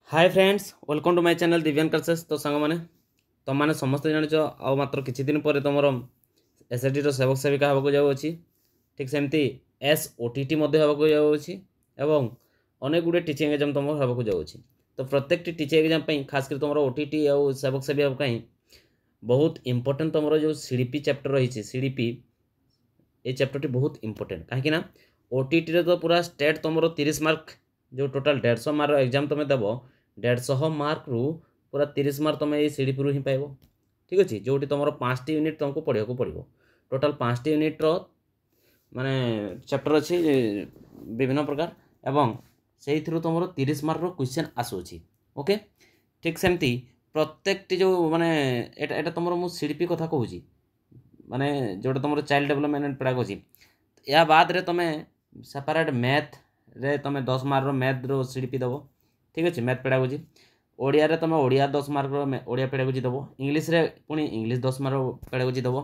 Hi friends welcome to my channel दिव्यान कर्सेस। तो सांग मैंने तुम मैंने समस्त जान आ मात्र किछि दिन पर तुम एसएसडी रो सेवक सेविका होगा जाऊँगी। ठीक सेमती SOTT होगा जाऊँगी एवं अनेक गुड़े टीचिंग एग्जाम तुम होगा जाऊँगी। तो प्रत्येक टीचिंग एग्जाम खास कर तुम OTT और सेवक सेविका बहुत इंपोर्टेंट तुम जो CDP चैप्टर रही CDP ये चैप्टर टी बहुत इंपोर्टेंट कहीं OTT रे तो पूरा स्टेट तुम 30 मार्क जो टोटाल 150 मार्क एग्जाम तुम देव 150 मार्क रु पूरा 30 मार्क तुम ये CDP रु ही पाइब। ठीक अच्छे जो तुम 5टी यूनिट तुमको पढ़ा पड़ो टोटाल 5टी यूनिट रो माने चैप्टर अच्छी विभिन्न प्रकार एवं से तुम 30 मार्क रो क्वेश्चन आसूची। ओके ठीक सेमती प्रत्येक जो माने एटा तुम CDP कथा कहूँ माने जोटा तुम चाइल्ड डेवलपमेंट पढ़ा अच्छी या बाद रे तुम सेपरेट मैथ रे तुम 10 मार्क रो मैथ रो CDP दब। ठीक अच्छे मैथ पेडागोजी ओडिया रे तुम ओडिया 10 मार्क रो ओडिया पेडागोजी दब इंग्लिश रे पुणी इंग्लिश 10 मार्क रो पेडागोजी दब।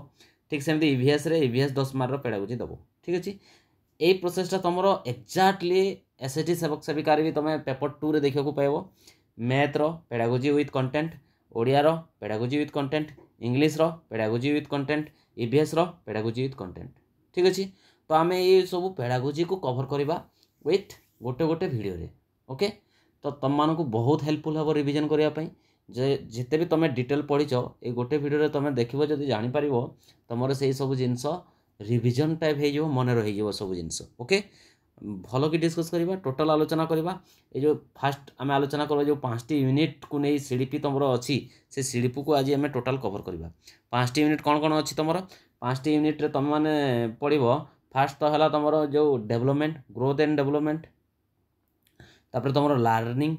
ठीक सेमती EVS रे EVS 10 मार्क रो पेडागोजी दब। ठीक अच्छे यही प्रोसेसटा तुम एक्जाक्टली SSD सेवक सेविकार भी तुम पेपर 2 रे देखा पाइब। मैथ रो पेडागोजी विथ कंटेंट ओडिया रो पेडागोजी विथ कंटेंट इंग्लिश रो पेडागोजी विथ कंटेंट EVS रो पेडागोजी विथ कंटेंट। ठीक अच्छे तो आम ये सब पेडागोजी को कवर करवा विथ गोटे गोटे वीडियो रे। ओके तो तुम मानक बहुत हेल्पफुल हम रिविजन करने जिते भी तुम डिटेल पढ़ीच ये गोटे वीडियो तुम देख जब जापर तुम से सब जिनस रिविजन टाइप हो मन रही सब जिनस। ओके भल कि डिस्कस करवा टोटाल आलोचना करवा ये जो फास्ट आम आलोचना करवा जो 5टी यूनिट को नहीं CDP तुम अच्छी से CDP को आज आम टोटाल कवर करवा। 5टी यूनिट कौन कौन अच्छी तुम 5टी यूनिट रे तुम मैंने पढ़ फास्ट तो है तुम जो डेवलपमेंट ग्रोथ एंड डेवलपमेंट तापर तुम लर्निंग।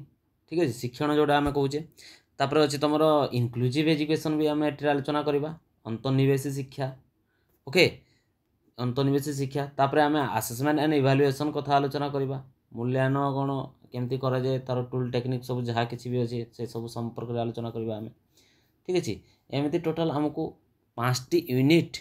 ठीक है शिक्षण जोड़ा आम कहे तापर अच्छे तुम इनक्लूसिव एजुकेशन भी आम एटी आलोचना करवा अंतर्निवेशी शिक्षा। ओके अंतर्निवेशी शिक्षा तापर आम आसेसमेंट एंड इवालुएसन कथा आलोचना करवा मूल्यांकन कौन केमती कराए तार टूल टेक्निक सब जहाँ किसी भी अच्छे से सब संपर्क में आलोचना करवा आम। ठीक अच्छे एमती टोटाल आमको 5टी यूनिट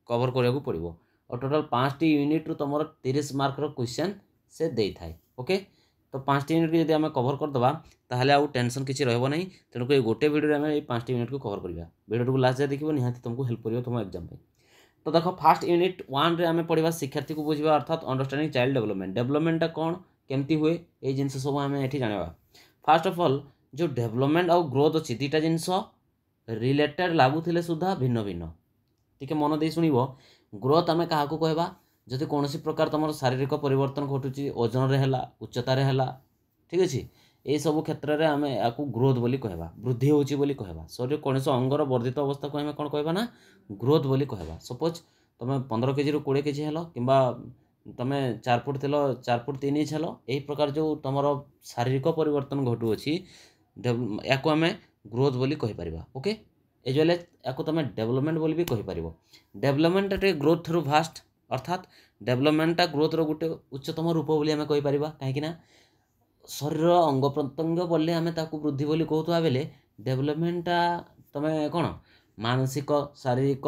कवर करने पड़ो और टोटाल 5टी यूनिट रु तुम 30 मार्क क्वेश्चन से दे थाए। ओके तो 5टी यूनिट को जब कवर करदे ताहले आउ टेंशन किसी रही नहीं तेणुक ये गोटे वीडियो में ये 5टी यूनिट को कवर करवा वीडियो को लास्ट जाए देखो निहाती तुमको हेल्प कर तुम एग्जाम पे। तो देखो फास्ट यूनिट 1 रे आम पढ़ा शिक्षार्थी को बुझा अर्थात अंडरस्टैंडिंग चाइल्ड डेवलपमेंट डेवलपमेंटा कौन केमती हुए ये जिन सब आम ये जाना। फास्ट अफ ऑल जो डेवलपमेंट और ग्रोथ अच्छी दुईटा जिनस रिलेटेड लगुले सुधा भिन्न भिन्न टी मन दे शुण ग्रोथ आम क्या कहवा जदि कौन प्रकार तुम शारीरिक परिवर्तन घटुची ओजन है उच्चतार है। ठीक अच्छे ये सब क्षेत्र में आम या ग्रोथ बोली कहवा वृद्धि होची बोली कहवा शरीर कौन अंगर वर्धित अवस्था को आम कौन कहवा ना ग्रोथ बोली कहवा। सपोज तुम 15 केजी रु 20 केजी हेलो कि तुम 4 फुट थी 4 फुट 3 इंच हेलो यही प्रकार जो तुम शारीरिक परिवर्तन घटुअछि या आम ग्रोथ बोली कहीपर। ओके एजुअल या तुम डेवलपमेंट बोली भी कहीपर। डेवलपमेंट ग्रोथ थ्रू फास्ट अर्थात डेवलपमेंटा ग्रोथ रो गोटे उच्चतम रूप बोली आम कहीपर कहीं शरीर अंग प्रत्यंग बोले आम वृद्धि बोली कहता बेले डेवलपमेंटा तुम कौन मानसिक शारीरिक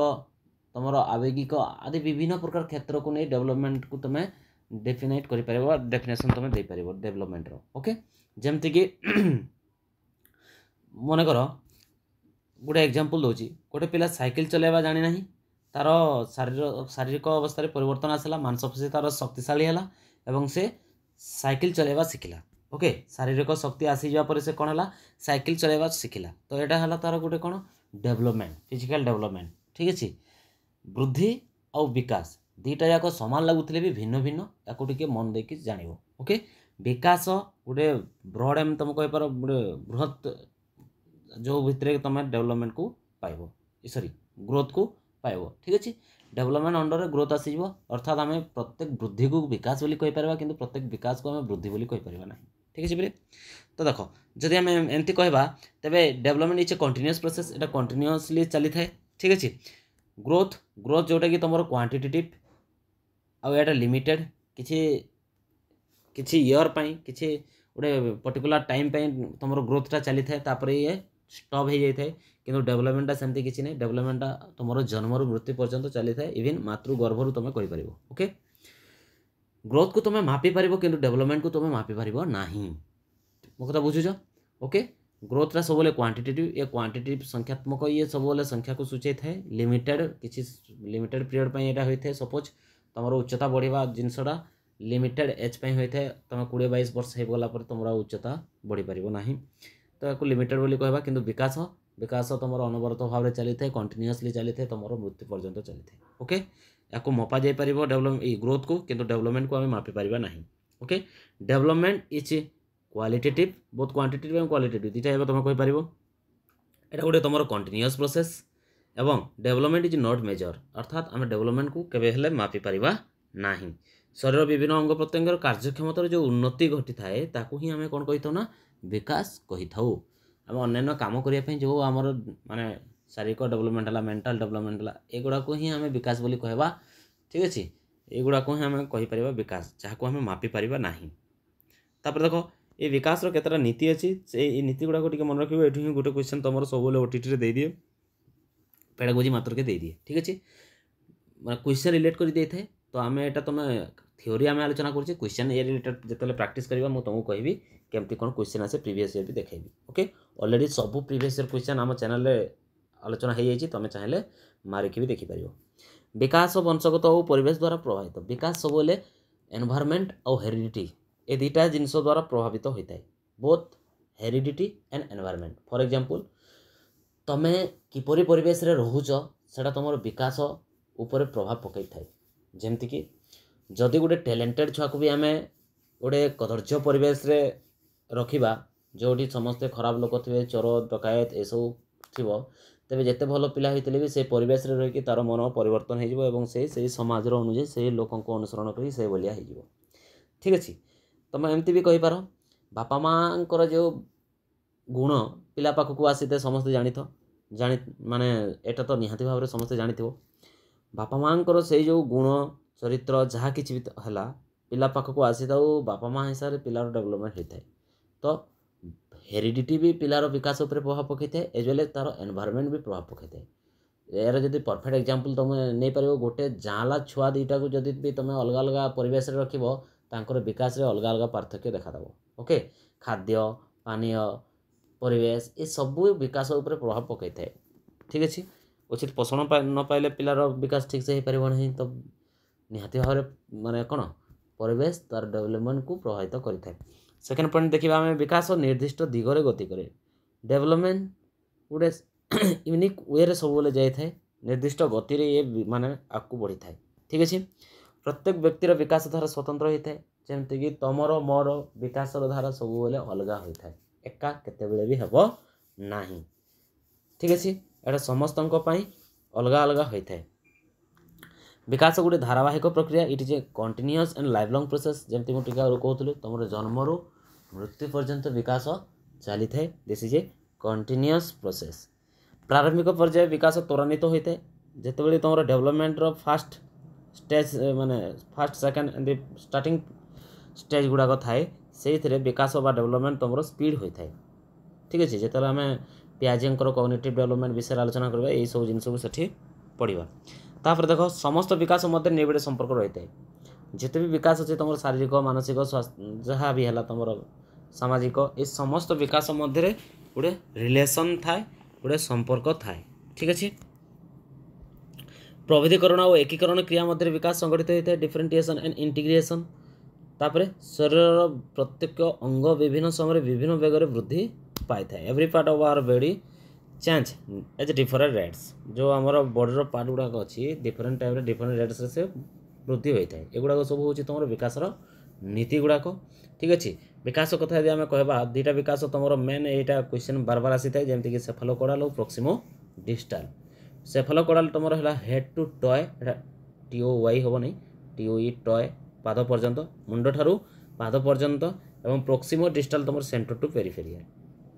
तुम आवेगिक आदि विभिन्न प्रकार क्षेत्र को नहीं डेवलपमेंट को तुम डेफिनेट कर डेफिनेशन तुम दे पार डेवलपमेंट रो। ओके जमती कि मन कर गोटे एग्जांपल दूसरी गोटे पिला साइकिल चलाइबा जानी ना तार शारीरिक अवस्था परिवर्तन आसला मांसपेशी तार शक्तिशाली है एवं से साइकिल चलाइबा शिखिला। ओके शारीरिक शक्ति आसी जा पर से कौन है साइकिल चलाइबा शिखिला तो यहाँ है तार गोटे कौन डेवलपमेंट फिजिकल डेवलपमेंट। ठीक अच्छे वृद्धि और विकास दुईटा जाक सामान लगुले भी भिन्न भिन्न या मन देकी जान। ओके विकास गोटे ब्रड एम तुम कहीपर गोटे बृहत जो भितर तुम डेवलपमेंट को पाइब सॉरी ग्रोथ को पाइब। ठीक अच्छे डेवलपमेंट अंडर ग्रोथ आसीज अर्थात आम प्रत्येक वृद्धि को विकास बोली कहीपर कि प्रत्येक विकास को आम वृद्धि बोली कहीपर ना। ठीक अच्छे बोले तो देख जदि आम एमती कहवा तेरे development is a continuous process Etah continuously चली थाए। ठीक अच्छे ग्रोथ ग्रोथ जोटा कि तुम क्वांटिटेटिव आउ एटा लिमिटेड किछि किछि ईयर पाई किछि गोटे पर्टिकुलर टाइम पाई तुम ग्रोथटा चली थाए तापर ये स्टॉप हो जाए कि डेवलपमेंटा सेमती किसी नहीं डेवलपमेंटा तुम जन्म मृत्यु पर्यंत चली थाए इवन मातृगर्भ तुम कहीपर। ओके ग्रोथ को तुम मापी पार कि डेवलपमेंट को तुम मापी पार ना मो कथा बुझुच ओके ग्रोथटा सबले क्वांटिटेटिव ये क्वांटिटेटिव संख्यात्मक ये सबले संख्या को सूचाई थाए लिमिटेड किसी लिमिटेड पीरियड पे एटा होइथे सपोज तुमर उच्चता बढ़िबा जिनसडा लिमिटेड एज पे होइथे तुम 20-22 वर्ष हे गला पर तुमरा उच्चता बढ़ी परिबो नाही तो याको लिमिटेड बोली कहबा किंतु विकास विकास तुमर अनवरत भाव चली थाए कंटिन्यूअसली चली थाए तुमर मृत्यु पर्यंत चली थाए ओके याको मपा जाई परिबो डेवलप ग्रोथ को किंतु डेवलपमेंट को आमे मापी परिबा नाही ओके डेवलपमेंट इज क्वालिटेटिव बहुत क्वांटिटेटिव एंड क्वालिटेटिव दुईटा जाक तुम कहि परिबो एटा गोटे तुमर कंटिन्यूअस प्रोसेस एवं डेवलपमेंट इज नॉट मेजर अर्थात आम डेवलपमेंट को केबे हेले मापी परिबा नाही शरीर विभिन्न अंग प्रत्यंगर कार्यक्षमतार जो उन्नति घटी थाए ताकू ही आम कौन कही ना विकास कही थाउ आम अन्य काम करने जो आमर माने शारीरिक डेवलपमेंट है मेंटल डेवलपमेंट है एगुड़ा को ही आम विकास बोली कहवा ठीक अच्छे एगुड़ा को ही आम कहीपर विकास जहाँ को आम मापी पारिबा नाही तापर देखो ये विकास केतटा नीति अच्छी से नीति गुड़ाक टे मन रखिए ये गोटे क्वेश्चन तुम सब ओटीटी दे दिए पेडागोजी मात्र के दे दिए ठीक अच्छे मैं क्वेश्चन रिलेट कर दे थाए तो आम एटा तुम थ्योरी आम आलोचना कर क्वेश्चन ये रिलेटेड जो प्रैक्टिस करवा मुझे तुमको कहबी केमती कौन क्वेश्चन आसे प्रीवियस ईयर भी देखेबी ओके ऑलरेडी सब प्रीवियस ईयर क्वेश्चन आम चैनल आलोचना हो जाए तुम चाहिए मारिकी भी देखिपर विकास वंशगत और परिवेश द्वारा प्रभावित विकास सब एनवायरनमेंट और हेरिडिटी ये दुईटा जिनस द्वारा प्रभावित होता है both heredity and environment for example तमें किपरि परिवेश रे रहुच सेटा तुम विकास उपर प्रभाव पकई थाए जेमती कि जदि गोटे टैलेंटेड छुआ को भी आम गोटे कदर्य परिवेश रे रखिबा जोटी समस्ते खराब लोक थे चोर डकायत ये सब थी तेज जिते भल पिला होते भी से परिवेश रे रही तार मन परिवर्तन हो से समाज अनुजाई से लोक अनुसरण कर से भलिया हो ठीक अच्छे तुम एमती भी कहीपर बापा माँ जो गुण पिला पाखक आसी थे समस्ते जानी माने एटा तो निहाती भाव समस्ते जानी बापा माँ से जो गुण चरित्र जहाँ कि है पिला पाखक आसी था बापा माँ हिसाब से पिलार डेवलपमेंट होता है तो हेरिडिटी भी पिलार विकास उपर प्रभाव पकई थाए एज वेल तार एनवायरनमेंट भी प्रभाव पकई थाए यार जब परफेक्ट एग्जांपल तुम नहीं पार गोटे जाला छुआ दुईटा को जब भी तुम अलग अलग परिवेश रखिबो तांकर विकास रे अलग अलग पार्थक्य देखादेव ओके खाद्य पानीय परिवेश ये सब विकास उपर प्रभाव पकई थाए ठीक अच्छे उचित पोषण न पाइले पिलार विकास ठीक से हो पार नहीं तो निहाती भाव माने कौन परिवेश तार डेवलपमेंट को प्रभावित करें सेकेंड पॉइंट देखा आम विकास निर्दिष्ट दिगरे गति करे डेवलपमेंट गोटे यूनिक वे सब जाए निर्दिष्ट गति रे ये माने आगू बढ़ी थाए ठीक अच्छे प्रत्येक व्यक्तिर विकास धारा स्वतंत्र होता है जमती कि तुमर मोर विकास धारा सब अलग होता है एका केतेबेले भी हेबो नाही ठीक अच्छे एटा समस्त अलग अलग होता है विकास गोटे धारावाहिक प्रक्रिया it is a continuous and life long process जमती मुझे टीका कहूँ तुम जन्म रू मृत्यु पर्यंत विकास चली थाए this is a continuous process प्रारंभिक पर्याय विकास त्वरान्वित होता है जितेबाला तुम डेवलपमेंट फास्ट स्टेज माने fast second and starting stage गुड़ाक थाए से विकास बा डेवलपमेंट तुम स्पीड होता है ठीक अच्छे जिते आम पियाजेंकर कॉग्निटिव डेवलपमेंट विषय आलोचना करवा यही सब जिन से पढ़ा तापर देख समस्त विकास मध्य निबिड़ संपर्क रही है जिते भी विकास अच्छे तुम शारीरिक मानसिक स्वास्थ्य जहाँ भी है तुम सामाजिक ये समस्त विकास मध्य गोटे रिलेशन थाए गोटे संपर्क थाए ठीक अच्छे प्रविधिकरण और एकीकरण क्रिया मध्य विकास संगठित होता है डिफरेंटिएशन एंड इंटीग्रेशन तापर शरीर प्रत्येक अंग विभिन्न समय विभिन्न बेगर वृद्धि पाई था every part of our body change as different rates जो आमर बॉडीर पार्ट गुड़ाक अच्छी डिफरेंट टाइम डिफरेंट रेट्स से वृद्धि होता है एगुड़ाक सब हूँ तुम विकासर नीति गुड़ाक ठीक अच्छे विकास कथा यदि आम कहवा दुईटा विकास तुम मेन यहाँ क्वेश्चन बार बार आसी था जमीक सेफालोकोडाल और प्रोक्सिमो डिस्टाल सेफालोकोडाल तुम है हेड टू टॉय TOY हम नहीं TOE टॉय पाद पर्यंत मुंड ठारू पाद पर्यंत एवं प्रोक्सिमो डिस्टाल तुम सेंटर टू पेरिफेरिया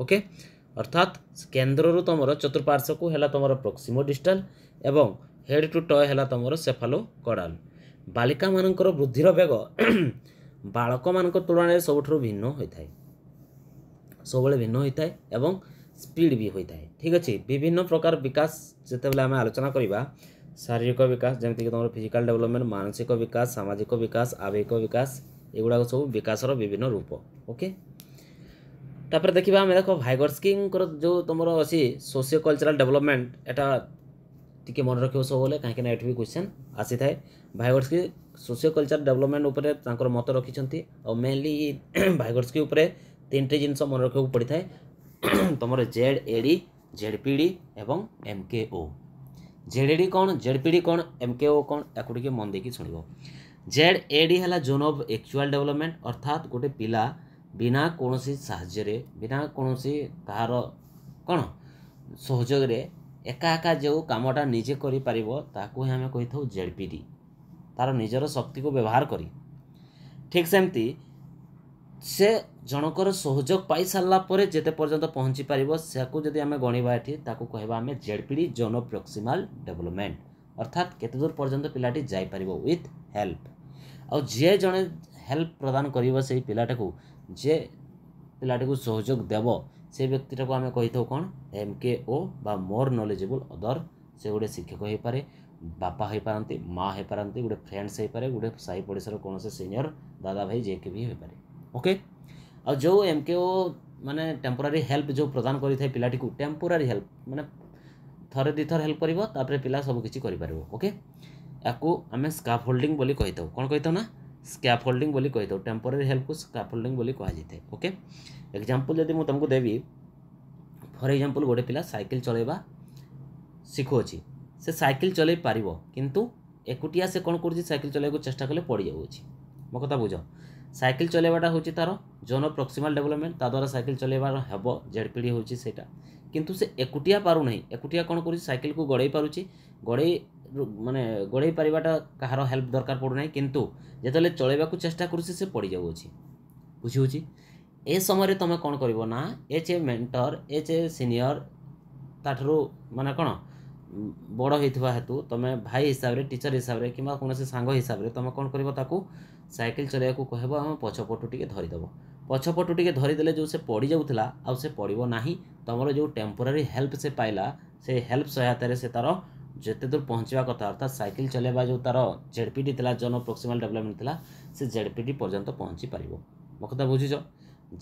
ओके अर्थात केन्द्र तुम चतुर्पार्श्व को है तुम प्रोक्सिमो डिस्टाल एवं हेड टू टॉय है तुम सेफालोकोडाल बालिका मानकर वृद्धिर बेग बालक मान तुलन सबुठ भिन्न होता है सब भिन्न होता है एवं स्पीड भी होता है ठीक अच्छे विभिन्न प्रकार विकास जिते आम आलोचना करवा शारीरिक विकास जमीक तुम फिजिकल डेवलपमेंट मानसिक विकास सामाजिक विकास आवेगिक विकास एगुड़ा सब विकासर विभिन्न रूप ओके तापर देखा आम देख भाइगर्स्की जो तुम अच्छी सोशियो कल्चरल डेवलपमेंट एटा टी मन रख सब कहीं ये भी क्वेश्चन आसी थाए भाइगर्स्की सोशियो कल्चरल डेवलपमेंट उपर मत रखिंट और मेनली भाइगर्स्की उपर 3टी जिनस मन रखा पड़ी थाए तुम ZAD ZPD एवं MKO। ZAD कौन ZPD कौन MKO कौन याकू टे मन देकी शुण। ZAD है जोन ऑफ एक्चुअल डेवलपमेंट अर्थात गोटे पिला बिना कौन साहाଯ୍य बिना कौन कहार कौन सहयोग एका एका जो कामटा निजे करि परिबो ताकू ही आमे कहि थाउ ZPD तार निजर शक्ति को व्यवहार करी। ठीक सेमती से जनकर सहयोग पाई सारला परे जेते पर्यंत पहुँची पारिबो सेकू जदि आमे गणिबा एठी ताकू कहबा आमे ZPD zone of proximal development अर्थात केते दूर पर्यंत पिलाटी जाई पारिबो विथ हेल्प। आ जे जने हेल्प प्रदान करिवो सेही पिलाटाकू जे पिलाटाकू सहयोग देबो से व्यक्तिटा को आमे कहि थाउ कोन MKO बा मोर नॉलेजेबल अदर। से गोटे शिक्षक हो पारे बापा हो पारती माँ हो पारती गोटे फ्रेंड्स हो पारे गोटे साई पड़ोसर कौन से सीनियर दादा भाई जे के भी हो पारे। ओके आ जो MKO माने टेम्पोरारी हेल्प जो प्रदान करि पिलाटी को टेम्पोरारी हेल्प माने थरे दी थर हेल्प करिवो तापरे पिला सब किछि करि पारिबो। ओके याकू आमे स्कैफोल्डिंग बोली कहि थाउ कोन कहि थाउ ना स्कैफोल्डिंग बोली कहि थाउ टेम्पोरारी हेल्प को स्कैफोल्डिंग बोली कहा जाय। ओके एग्जांपल जदि मु तुमको देबी फॉर एग्जांपल गोटे पिला साइकिल चलेबा शिखुची से साइकिल चलै पारिबो किंतु एकुटिया से कौन कर साइकिल चलाइक चेष्टा कले पड़ जाऊँगी। मो कथा बुझ साइकिल चलाइबाटा हूँ तार जोन प्रॉक्सिमल डेवलपमेंट ता द्वारा साइकिल चलाइबार हेब ZPD हूँ सेटा किंतु से एकुटिया पारु नहीं एकुटिया कौन कर साइकिल को गड़े पारुची गड़े माने गड़े पारिबाटा कहार हेल्प दरकार पड़ू ना किंतु जेतले चलाइबा को चेष्टा करूँ से पड़ जाऊँगी। बुझी ए समय तुम कौन कर ना as a mentor as a senior ताठू माने कौन बड़ होता हेतु तुम भाई हिसाब से टीचर हिसाब से कि कौन सांग हिसाब से तुम कौन कर साइकिल चलाइक कहब आम पछपटू टे धरीदेव पछपटू टे धरीदे जो से पड़ जाऊला आउ से पड़ो ना तुम जो टेम्पोरारी हेल्प से पाइला से हेल्प सहायतार से तार जिते दूर पहुँचवा कथा अर्थात साइकिल चलाइबा जो तार ZPD थिला जोन प्रॉक्सिमल डेवलपमेंट थिला से ZPD पर्यंत पहुँची पार। मो कथा बुझीच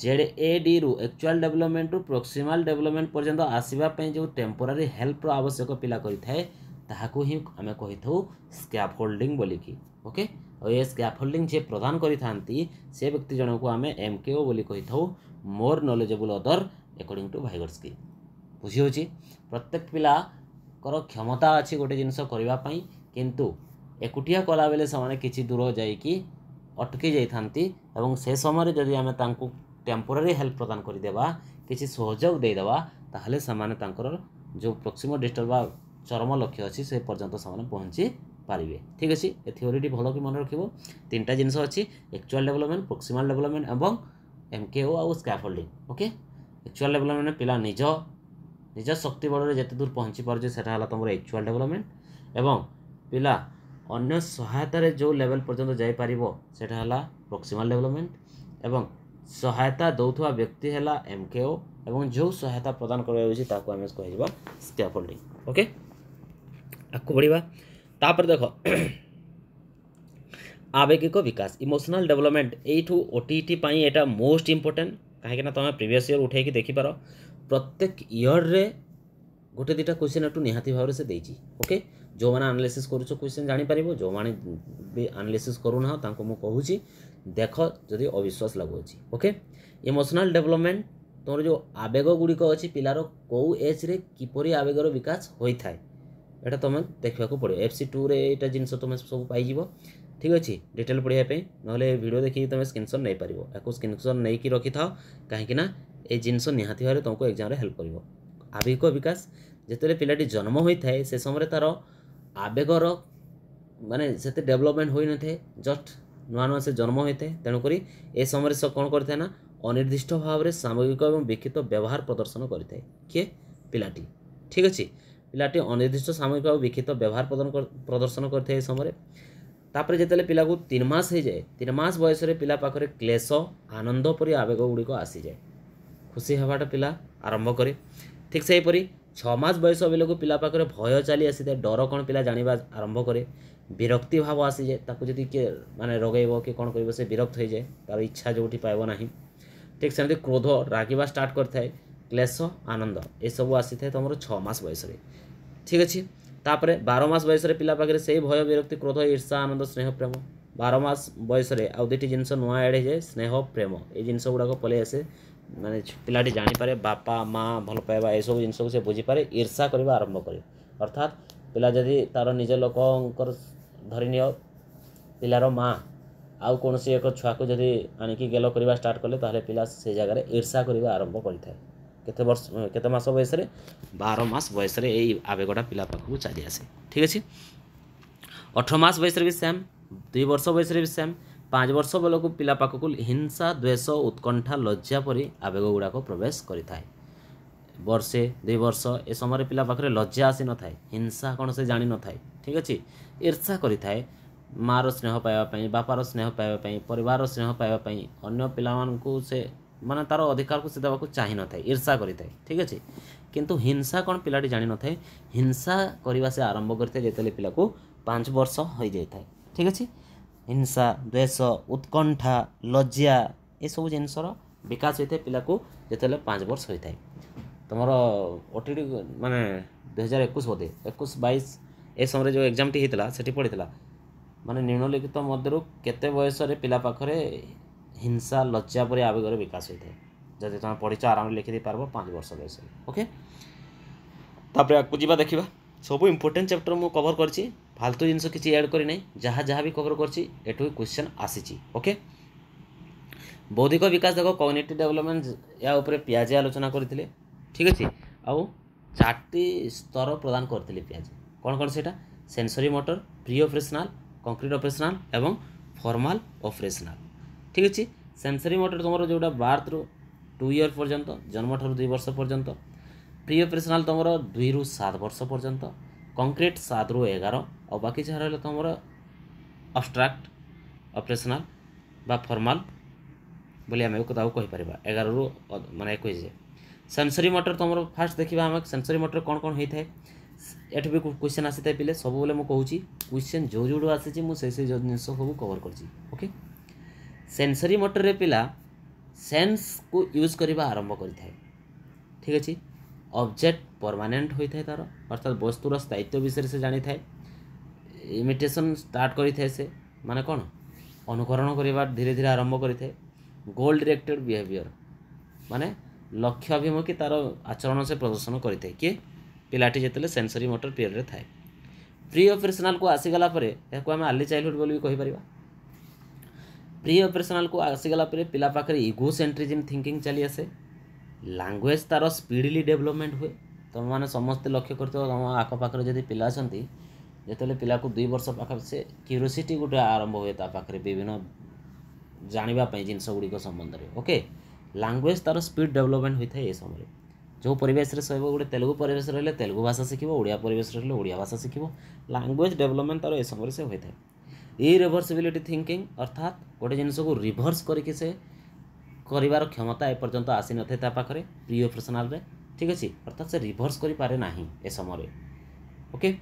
ZAD रु एक्चुअल डेवलपमेंट रु प्रॉक्सिमल डेवलपमेंट पर्यंत आसीबा पई जो टेम्पोरारी हेल्प रो आवश्यक पिला करिथाय ताहाकू ही आमे कहिथौ स्कैफोल्डिंग बोलिकी। ओके और ये स्कैफोल्डिंग जे प्रदान करिथांती से व्यक्ति जन को आमे MKO बोली कहिथौ more knowledgeable other according to Vygotsky. बुझी होची प्रत्येक पिला कर क्षमता अछि गोटे जिनस करबा पई किंतु एकुटिया कला बेले समाने किछि दूर जाईकी अटकी जाइथांती एवं से समय जदि आमे तांकू टेम्पोरारी हेल्प प्रदान करदेवा किसी सहयोग देदेवा ताहले सामाने तांकर जो प्रॉक्सिमल डिस्टेंस बा चरम लक्ष्य अच्छी से पर्यंत सामाने पहुँची पारिबे। ठीक अच्छे ए थ्योरी भल कि मन रखिबो 3टा जिनस अच्छी एक्चुअल डेवलपमेंट प्रॉक्सिमल डेवलपमेंट एवं MKO आउ स्कैफोल्डिंग। ओके एक्चुअल डेवलपमेंट पिला निज शक्ति बल जिते दूर पहुँची पारे सेटा तुम एक्चुअल डेवलपमेंट एवं पिला अन्य सहायतार जो लेवल पर्यंत जाई पारिबो सेटा हला प्रॉक्सिमल डेवलपमेंट एवं सहायता दौथुवा व्यक्ति है MKO एवं जो सहायता प्रदान कर स्कैफोल्डिंग। ओके आगू बढ़िया तापर देख आवेगिक विकास emotional development you OTET pi Etah most important कहीं तुम प्रीवियस ईयर उठे देखी पार प्रत्येक ईयर रे गोटे दुटा क्वेश्चन एटू निहाती भाव से देइची। ओके जो मैंने एनालिसिस करूछ क्वेश्चन जानी पारिबो जो माने भी एनालिसिस करूना तांको मु कहूची देख जदि अविश्वास लगुच। ओके इमोशनल डेवलपमेंट तुम जो आवेग गुड़िक अच्छी पिलार कौ एज रे किपरि आवेगर विकास होता है यहाँ तुम देखा पड़ो FC2 रे यहाँ जिनस तुम सब पाइज। ठीक अच्छे डिटेल पढ़ाई ना वीडियो देखिए तुम स्क्रीनशॉट नहीं पार या स्क्रीनशॉट नहीं कि रखी था कहीं ये जिनस निहाती भाव तुमको एग्जाम हेल्प कर। आवेगिक विकास जिते पिलाटी जन्म होता है से समय तार आवेगर माने से डेवलपमेंट हो न थे जस्ट नुआ नुआ से जन्म होता है तेणुक ए समय से कौन करता है ना अनिर्दिष्ट भाव में सामूहिक और विकृत व्यवहार प्रदर्शन करता है किए पिलाटी। ठीक अच्छे पिलाटी अनिर्दिष्ट सामूहिक और विकृत व्यवहार प्रदर्शन करते समय तापर जिते पिला को 3 मास हो जाए 3 मास बयस पिला पाखरे क्लेश आनंद परी आवेग गुड़िक आसी जाए खुशी हवाटा पिला आरंभ करे। ठीक से हीपरी 6 मास बयस बेलू पिला पाखरे भय चली आसी जाए डर कौन पिला जाना आरंभ करे विरक्ति भाव आसी जाए ताकू जदि किए माने रगेब कि कौन कर से विरक्त हो जाए तार इच्छा जो पाइब ना ठीक सेमती क्रोध रागिबा स्टार्ट करथाय क्लेश आनंद ए सब आसी थाए तुम 6 मास बयस रे ठीक अच्छे तापर 12 मास बयस रे पिला पाखरे से भय विरक्ति क्रोध ईर्षा आनंद स्नेह प्रेम 12 मास बयस रे आउ दुटी जिनस नुआ ऐड हो जाए स्नेह प्रेम ये जिनस गुड़ाक पलि आसे माने पिलाटी जानीपे बापा माँ भल पाइबा ये सब जिनस से बुझीपे ईर्षा करने आरंभ करे अर्थात पिला जदि तार निज लोकर धरी नियो पिलार माँ आउ कौन एक छुआ को जदि आणिकी गेल करवा स्टार्ट कले ताहले पिला से जगह ईर्षा करने आरंभ करें केते वर्ष केते मास बयस रे 12 मास बयस रे एई आवेगटा पिला पाखु चली आसे ठीक अछि 18 मास बयस रे भी सेम 2 वर्ष बयस रे भी सेम 5 वर्ष बेलू पिला पाखु हिंसा द्वेष उत्कंठा लज्जा परी आवेग गुड़ाक प्रवेश करिथाय वर्षे 2 वर्ष ए समय पिला पाखरे लज्जा आसी न थाए हिंसा कौन से जानी न थाए ठीक अछि ईर्षा करिथाय मार स्नेह पाइबा बापार स्नेह पाइबा परिवार स्नेह पाइबा अन्य पिलामानकु से माने तार अधिकार को से देवाक चाही न थाए ईर्षा करिथाय ठीक अछि किंतु हिंसा कौन पिलाटी जानी न थाए हिंसा करने से आरंभ करते जेतले पिला को 5 वर्ष हो जाए ठीक अच्छे हिंसा द्वेष उत्कंठा लज्जा ये सब जिनसर विकास होता है पिला को जिते 5 वर्ष होता है तुम ओटीडी माने 2021 बोधे 21-22 ए समय जो एग्जाम टी होता से पढ़ी माने निम्नलिखित मध्य केते बयस पिला पाखरे हिंसा लज्जा पर आवेगर विकास होता है जब तुम पढ़ी आराम लिखि पार 5 वर्ष बयस ओके तापर आपको जीवा देखा सब इंपोर्टेंट चैप्टर मु कवर करछि फालतू जिनस किसी ऐड करी नहीं जहाँ जहाँ भी कवर करछि एठु क्वेश्चन आसीछि ओके बौद्धिक विकास देखो कॉग्निटिव डेवलपमेंट या ऊपर पियाजे आलोचना करथिले ठीक अछि आउ 4टी स्तर प्रदान करथिले पियाजे कौन कौन सेटा sensory motor pre operational concrete operational एवं फॉर्मल ऑपरेशनल ठीक अच्छे सेंसरी मोटर तुम जोटा बार्थ रु 2 ईयर पर्यंत जन्म ठार 2 वर्ष पर्यंत प्री ऑपरेशनल तुम 2 रु 7 वर्ष पर्यंत कंक्रीट 7 रु 11 और बाकी जहाँ रहा तुम अब्स्ट्राक्ट ऑपरेशनल बा फॉर्मल बोली आम कहीपर 11 रु माने 21 सेंसरी मोटर तुम फास्ट देखा आम सेंसरी मोटर कौन कौन होता है एठ भी क्वेश्चन आसी था पिले सब बोले मुझे क्वेश्चन जो जो आसी मुझे जिन सब कवर कर ओके सेंसरी मोटर रे पिला सेंस को यूज करने आरंभ करें ठीक अच्छे ऑब्जेक्ट परमानेंट होता है तार अर्थात वस्तुर स्थायित्व विषय से जानी था इमिटेशन स्टार्ट करें से माने कौन अनुकरण करवा धीरे धीरे आरंभ करें गोल डायरेक्टेड बिहेवियर माने लक्ष्य अभिमुखी तार आचरण से प्रदर्शन करें किए पिलाटी जिते सेंसरी मोटर पीरियड रे थाए प्री ऑपरेशनल को आसीगला आम अर्ली चाइल्डहुड बोली कहीपर प्री ऑपरेशनल को आसीगला पिला पाखे इगो सेंट्रिज्म थिंकिंग चली आसे लैंग्वेज तार स्पीडली डेवलपमेंट हुए तुम मैंने समस्ते लक्ष्य कर तुम आखपाखे जब पिला जिते पिला को 2 वर्ष पाखे से क्यूरियोसिटी गोटे आरंभ हुए पाखे विभिन्न जानापी जिनस गुड़िक संबंध में ओके लैंग्वेज तार स्पीड डेवलपमेंट होता है ये समय जो परिवेश रे सहब गोटे तेलुगु परिवेश रही तेलुगु भाषा शिखब ओडिया परिवेश रही ओडिया भाषा शिखब लैंग्वेज डेवलपमेंट तार ये समय से होता है इरिवर्सिबिलिटी थिंकिंग अर्थात गोटे जिनस को रिभर्स करके से कर क्षमता एपर्यंत आसी न था पाखे प्री ऑपरेशनल रे ठीक अच्छे अर्थात से रिभर्स करि पारे नाही ए समय ओके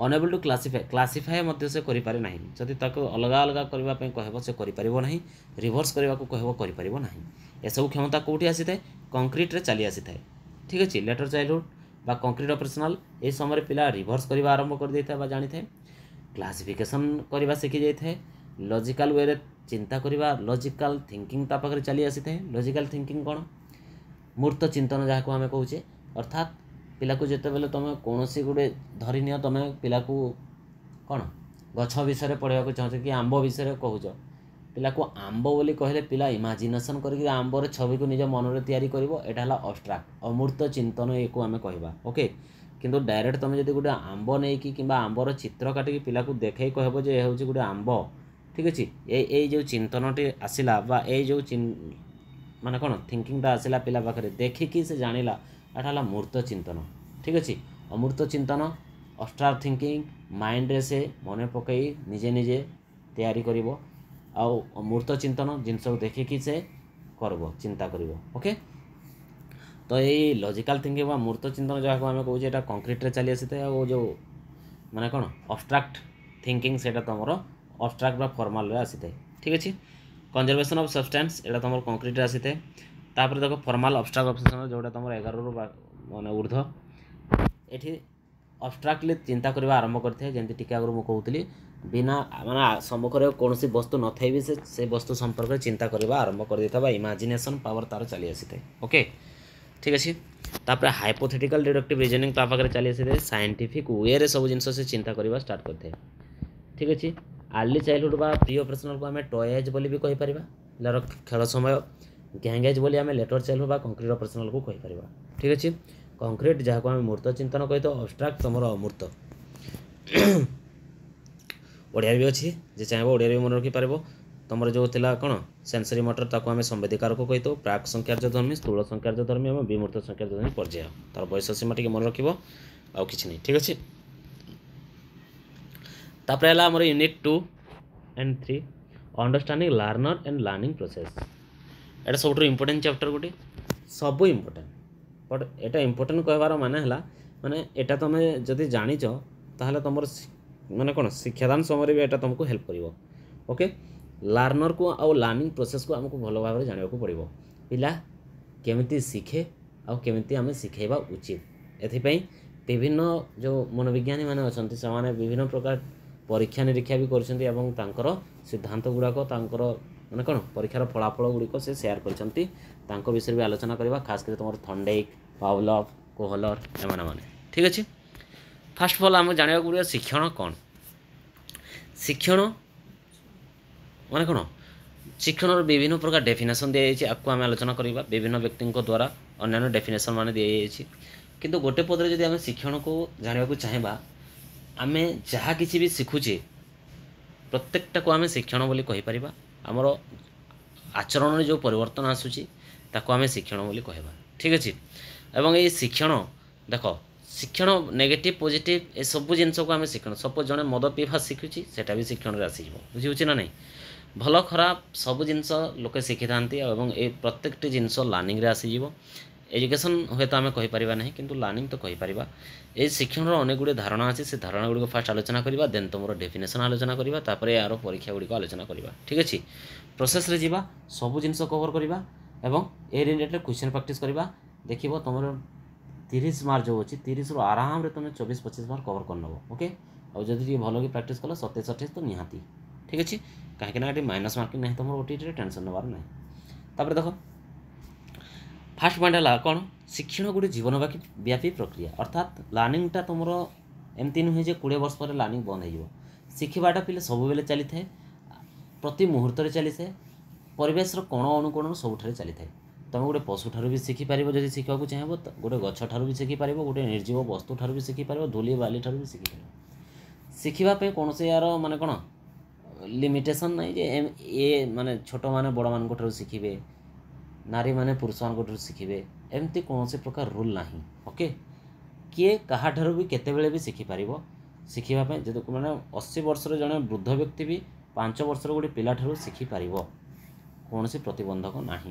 अनेबल टू क्लासीफाए मध्य से करि पारे नाही जदि ताको अलग अलग करबा पई कहबो से करि परिबो नाही रिभर्स करबा को कहबो करि परिबो नाही ए सब क्षमता कोठी आसी थाए कंक्रीट रे चली आसी थाए ठीक अच्छे लेटर चाइल्डहुड बा कंक्रीट ऑपरेशनल ए समय पिला रिभर्स करबा आरंभ कर देता बा जानि थाए क्लासिफिकेशन करबा सीखि जाय थाए लॉजिकल वे रे चिंता करबा लॉजिकल थिंकिंग ता पाखरे चली आसी थाए लॉजिकल थिंकिंग कोन मूर्त चिंतन जहाँ को आम कहूचे अर्थात पिला को जिते बेले तुम कौन सी गोटे धरी नियो तुम पिला को कौन गछ विषय पढ़ाक चाहते कि आंब विषय कहूच पिला को आंब बोली कहले पिला इमाजिनेशन करके आंबर छवि को निज मन में तैयारी करिवो एटा हला अब्स्ट्राक्ट अमूर्त चिंतन एक आम कहवा ओके किंतु डायरेक्ट तुम जब गोटे आंब नहीं कि आंबर चित्र काटिकी पिला को देखई कहब जे हूँ गोटे आंब ठीक अच्छे ये जो चिंतनटी आसला जो माने कौन थिंकिंग आसला पिला पाखे देखिकी से जानिला एटा हला मूर्त चिंतन ठीक अच्छे अमूर्त चिंतन अब्स्ट्राक्ट थिंकिंग माइंड रे से मन पकई निजे निजे तैयारी करिवो आउ मूर्त चिंतन जिनस देखिकी से करबो चिंता करिवो ओके तो ये लॉजिकल थिंकिंग वा मूर्त चिंतन जहाँ को आम कहूँ कंक्रीट रे चली आसी था जो माने कौन अब्स्ट्राक्ट थिंकिंग से तुम अब्स्ट्राक्ट बा फॉर्मल रे आसी था ठीक अच्छे कंजर्वेशन ऑफ सब्सटेंस एटा तुम कंक्रीट रे आसी था तापर देखो फॉर्मल अब्स्ट्राक्ट ऑब्सेशन जोटा तुम 11 रु माने ऊर्ध्व एठी अब्स्ट्राक्टली चिंता करबा आरंभ करथे जेंति टिके आगु मु कहउतली बिना माने सम्मुखरे कोनोसी वस्तु न थाई भी से वस्तु संपर्क में चिंता करबा आरंभ कर देता बा इमेजिनेशन पावर तार चली आसीथे ओके ठीक अछि तापर हाइपोथेटिकल डिडक्टिव रीजनिंग ता पाखरे चली आसीथे साइंटिफिक वे रे सब जिंस से चिंता करबा स्टार्ट करथे ठीक अछि अर्ली चाइल्डहुड बा प्री ऑपरेशनल को हमें टॉय एज बोली भी कहि परिबा लर खेल समय गैंग एज बोली हमें लेटर चाइल्डहुड बा कंक्रीट ऑपरेशनल को कहि परिबा ठीक अछि कंक्रीट जहाँ को हमें मूर्त चिंतन कहि तो अब्स्ट्राक्ट तुमर अमूर्त ओडिया भी अच्छी जे चाहे ओडिया भी मन रखी पार तुम जो थिला कौन सेंसरी मोटर ताको हमें संवेदिकार को कही तो प्राक संख्यार्जधर्मी स्थूल संख्यार्जधर्मी और विमूर्त संख्यार्जधर्मी पर्याय तार बयस सीमा टी मन रखिबो आउ किछि नहीं ठीक अछि तापर हला हमर unit 2 and 3 understanding learner and learning process Etah सबटो important chapter गोटे सब इंपोर्टेंट बट एटा इंपोर्टेंट कहबार माने हला माने एटा तमे जदि जानिच ताहले तमर माने कोन शिक्षादान समय भी एटा तुमको हेल्प करिवो ओके लर्नर को आउ लर्निंग प्रोसेस को हमको भलो भाबरे जानिबा को पड़िवो पिला केमिति शिखे आउ केमिति हमें शिखेबा उचित एथि पई विभिन्न जो मनोविज्ञानी माने अछंती से माने विभिन्न प्रकार परीक्षा निरीक्षा भी करछंती एवं तांकर सिद्धांत गुडाक तांकर माने कोन परीक्षार फलाफल गुडिक से शेयर करछंती तांको विषय भी आलोचना करबा खास कर तुमर थंडेइक पावलव कोहलर एमाने माने ठीक अछि फर्स्ट ऑफ ऑल हम जानिबा गुडिया शिक्षण कोन शिक्षण माने कोन शिक्षण विभिन्न प्रकार डेफिनेशन दिया जायछि आपको हम आलोचना करबा विभिन्न व्यक्ति द्वारा अन्य डेफिनेशन माने दिया जायछि किंतु गोटे पदरे जदि हम शिक्षण को जानिबा को चाहेबा आमे जहाँ किसी भी शिखुचे प्रत्येकटा को आमे शिक्षण बोली कहि परिबा हमर आचरण रे जो परिवर्तन आसुची ताको आमे शिक्षण बोली कहबा ठीक अछि एवं ए शिक्षण देखो शिक्षण नेगेटिव पॉजिटिव ए सब जिनस को आमे शिक्षण सपोज जने मद पीवा शिखुची सेटा भी शिक्षण रे आसी जबो बुझी होची ना नहीं भल खराब सब जिनस लोके शिखि थांती एवं ए प्रत्येकटी जिनस लर्निंग रे आसी जबो एजुकेशन हुए तो आम कहीपर ना कि लर्निंग तो कहीपर ये शिक्षण अनेक गुड़े धारणा अच्छे से धारणा गुड़ी फास्ट आलोचना करवा देन तुम डेफिनेशन आलोचना करवा तापर यार परीक्षा गुड़ी आलोचना करवा ठीक अच्छे प्रोसेस रे जीवा सब जिनस कवर करवा एवं ए रिलेटेड क्वेश्चन प्रैक्टिस करवा देखिए तुम 30 मार्क जो अच्छी 30 रु आराम तुम 24-25 मार्क कवर कर नब ओके और जब भल कि प्रैक्टिस कल 27-28 तो निहाती ठीक अच्छे कहीं माइनस मार्किंग नहीं तुम ओटी टेंशन नबार ना तापर देख फास्ट पॉइंट है कौन शिक्षण गोटे जीवन व्यापी प्रक्रिया अर्थात लर्निंगटा तुम एमती नुहे 20 वर्ष पर लर्निंग बंद हो शिखवाटा पिले सब बेले चली थाए प्रति मुहूर्त चली थाए परिवेश कोण अनुकोण सब चली थाए तुम गोटे पशु ठार भी शिखिपार जब शिखा चाहब गोटे गछ ठार भी शिखिपार गोटे निर्जीव वस्तु ठार भी शिखिपार धूली बाली ठार भी शिखिपार शिखिबा कौन से यार माने कौन लिमिटेशन नहीं जे ये माने छोट माने बड़ मान ठार शिखिबे नारी माने पुरुष मान शिखिबे एमती कौन से प्रकार रूल ना ओके किए कहाठार भी केतेबेले भी शिखिपार शिखिबा जब मैंने 80 वर्ष जड़े वृद्ध व्यक्ति भी 5 वर्ष गोटे पिला ठार शिखिपार कौन से प्रतिबंधक ना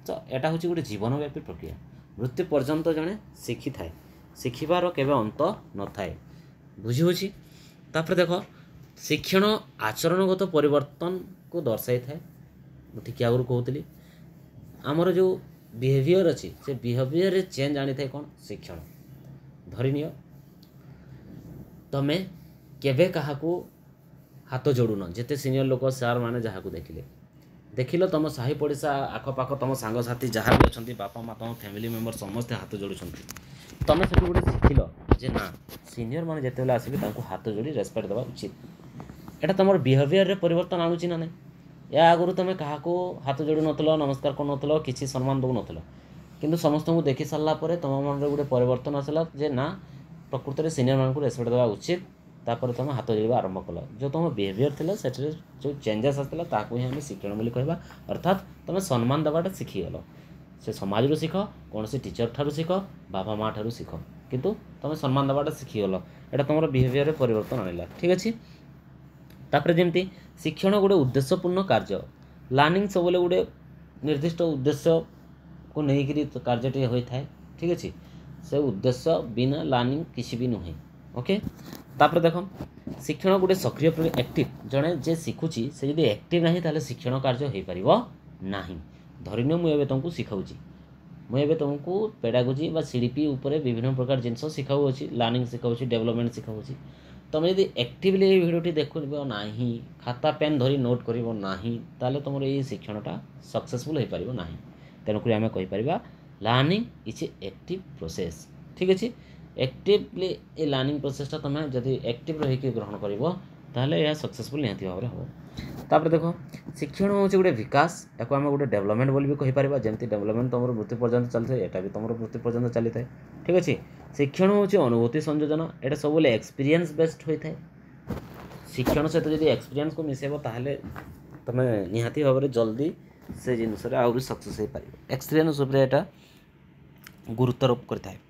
तो यहाँ हूँ गोटे जीवनव्यापी प्रक्रिया मृत्यु पर्यंत जड़े शिखि थाए शिखिबार केवे अंत न थाए बुझी होची तापर देख शिक्षण आचरणगत परिवर्तन को दर्शाई थाए ठीक आगुरी कहूली आमर जो बिहेवियर अच्छी से बिहेवियर रे चेंज आनी थाए कौन शिक्षण धरी नियो तमे केबे काहाकू हाथ जोड़ुन जेते सीनियर लोक सार माने जहाँ को देखिल तुम साही पड़िशा आखपाख तुम सांगसाथी जहाँ भी अच्छा बापा माँ तुम फैमिली मेम्बर समस्ते हाथ जोड़ुंट तुम से गोटे शिखिल जे ना सीनियर मैंने जिते आसबे हाथ जोड़ी रेस्पेक्ट देवा उचित यहाँ तुम बिहेवियर रे परिवर्तन आणुची ना नहीं या आगुरी तुम क्या हाथ जोड़ू नथिल नमस्कार कर किसी सम्मान दौ नथिल किंतु समस्त को देखी सारा तुम मन गोटे परिवर्तन आसला जे ना प्रकृत में सीनियर मान को रेस्पेक्ट देवा उचित तापर तुम हाथ जोड़ा आरंभ कल जो तुम बिहेवियर थी से जो चेंजेस आसला ताकू ही आम शिक्षण बोली कहवा अर्थात तुम सम्मान देवाटा शिखिगल से समाज शिख कौन से टीचर ठारू शिख बाबा माँ ठारू शिख किंतु तुम सम्मान देवाटा शिखिगल यहाँ तुम बिहेवियर परिवर्तन आनला ठीक अच्छे तापर जमती शिक्षण गोटे उद्देश्यपूर्ण कार्य लर्निंग सब गोटे निर्दिष्ट उद्देश्य को लेकर कार्यटे होता है ठीक अच्छे से उद्देश्य बिना लर्निंग किसी भी नुहे ओके तापर देख शिक्षण गोटे सक्रिय एक्टिव जड़े जे शिखुची से जब एक्टिव ना ताले शिक्षण कार्य हो पार ना धरिनियो मुझे तुमको शिखाऊँगी मुझे तुमको पेडागोजी बा सीडीपी उपरे विभिन्न प्रकार जिनस शिखाऊँगी लर्निंग शिखाऊँगी डेवलपमेंट शिखाऊँगी तुम जब एक्टिवली ये भिडियोटी देखो ना खाता पेन धरी नोट कर ताले तुम ये शिक्षणटा सक्सेसफुल हो पार ना तेणुक आम कहीपर learning is a active process ठीक अच्छे एक्टिवली ए लर्निंग प्रोसेसटा तुम जब एक्टिव रही ग्रहण कर ताहले यह सक्सेसफुल निहाती भाव में हम तापर देख शिक्षण हूँ गोटे विकास या आम गोटे डेवलपमेंट बोली भी कहीपर जमी डेवलपमेंट तुम वृत्ति पर्यंत चलता है यहाँ भी तुम वृत्ति पर्यंत चली था ठीक अच्छे शिक्षण हूँ अनुभूति संयोजन यहाँ सब एक्सपीरियंस बेस्ड होता है शिक्षण सहित जब एक्सपीरियंस को मिसेब ताहले तुम निहाती भाव में जल्दी से जिनस आहरी सक्सेस हो पार एक्सपीरियंस यहाँ गुरुत्वारोप करता है